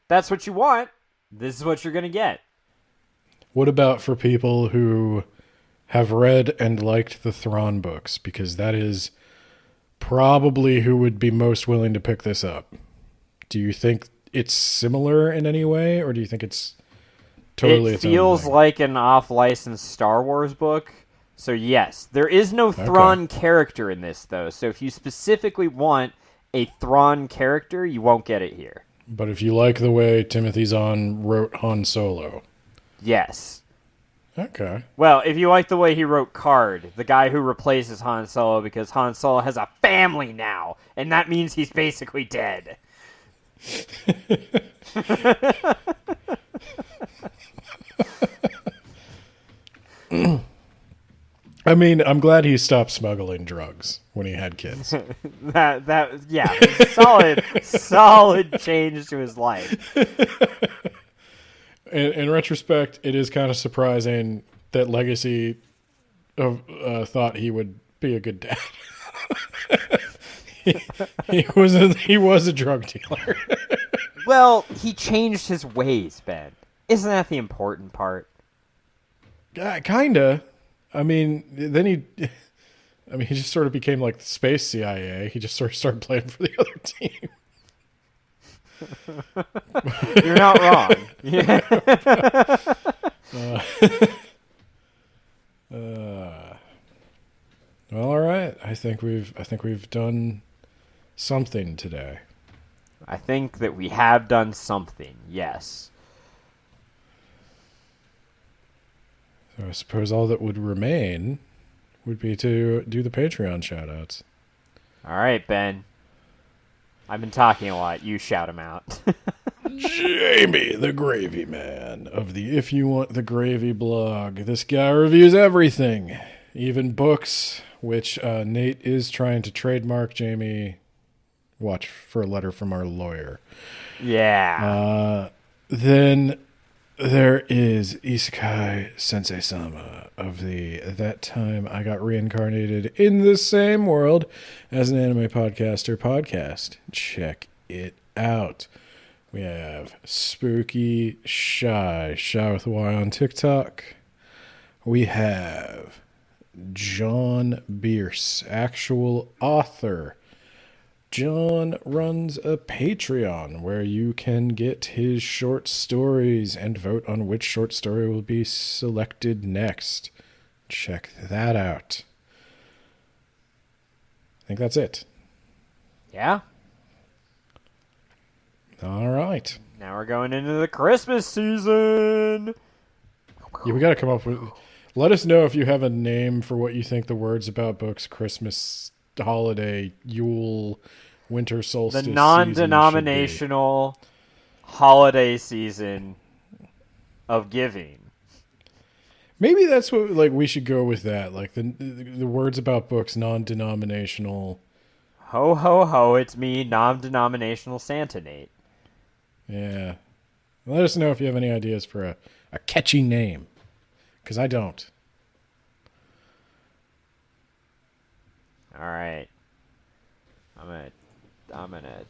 That's what you want. This is what you're going to get. What about for people who have read and liked the Thrawn books? Because that is probably who would be most willing to pick this up. Do you think it's similar in any way, or do you think it's totally its own feels thing? like an off-license Star Wars book. So yes, there is no Thrawn character in this, though. So if you specifically want a Thrawn character, you won't get it here. But if you like the way Timothy Zahn wrote Han Solo. Yes. Okay. Well, if you like the way he wrote Card, the guy who replaces Han Solo because Han Solo has a family now, and that means he's basically dead. I mean, I'm glad he stopped smuggling drugs when he had kids. Solid change to his life. In retrospect, it is kind of surprising that Legacy thought he would be a good dad. he was a drug dealer. Well, he changed his ways, Ben. Isn't that the important part? Kinda. I mean, he just sort of became like the space CIA. He just sort of started playing for the other team. You're not wrong. Well, all right. I think we've done something today. I think that we have done something, yes. So I suppose all that would remain would be to do the Patreon shoutouts. All right, Ben. I've been talking a lot. You shout them out. Jamie, the Gravy Man of the If You Want the Gravy blog. This guy reviews everything, even books, which Nate is trying to trademark. Jamie, watch for a letter from our lawyer. Yeah. Then there is Isekai Sensei-sama of the That Time I Got Reincarnated in the Same World as an Anime Podcaster podcast. Check it out. We have Spooky Shy with a Y on TikTok. We have John Bierce, actual author. John runs a Patreon where you can get his short stories and vote on which short story will be selected next. Check that out. I think that's it. Yeah. All right. Now we're going into the Christmas season. Yeah, we got to come up with... Let us know if you have a name for what you think the words about books, Christmas, holiday, Yule, winter solstice The non-denominational holiday season of giving. Maybe that's what we should go with that. Like the words about books, non-denominational. Ho, ho, ho, it's me, non-denominational Santa Nate. Yeah. Let us know if you have any ideas for a catchy name. Because I don't. All right. I'm gonna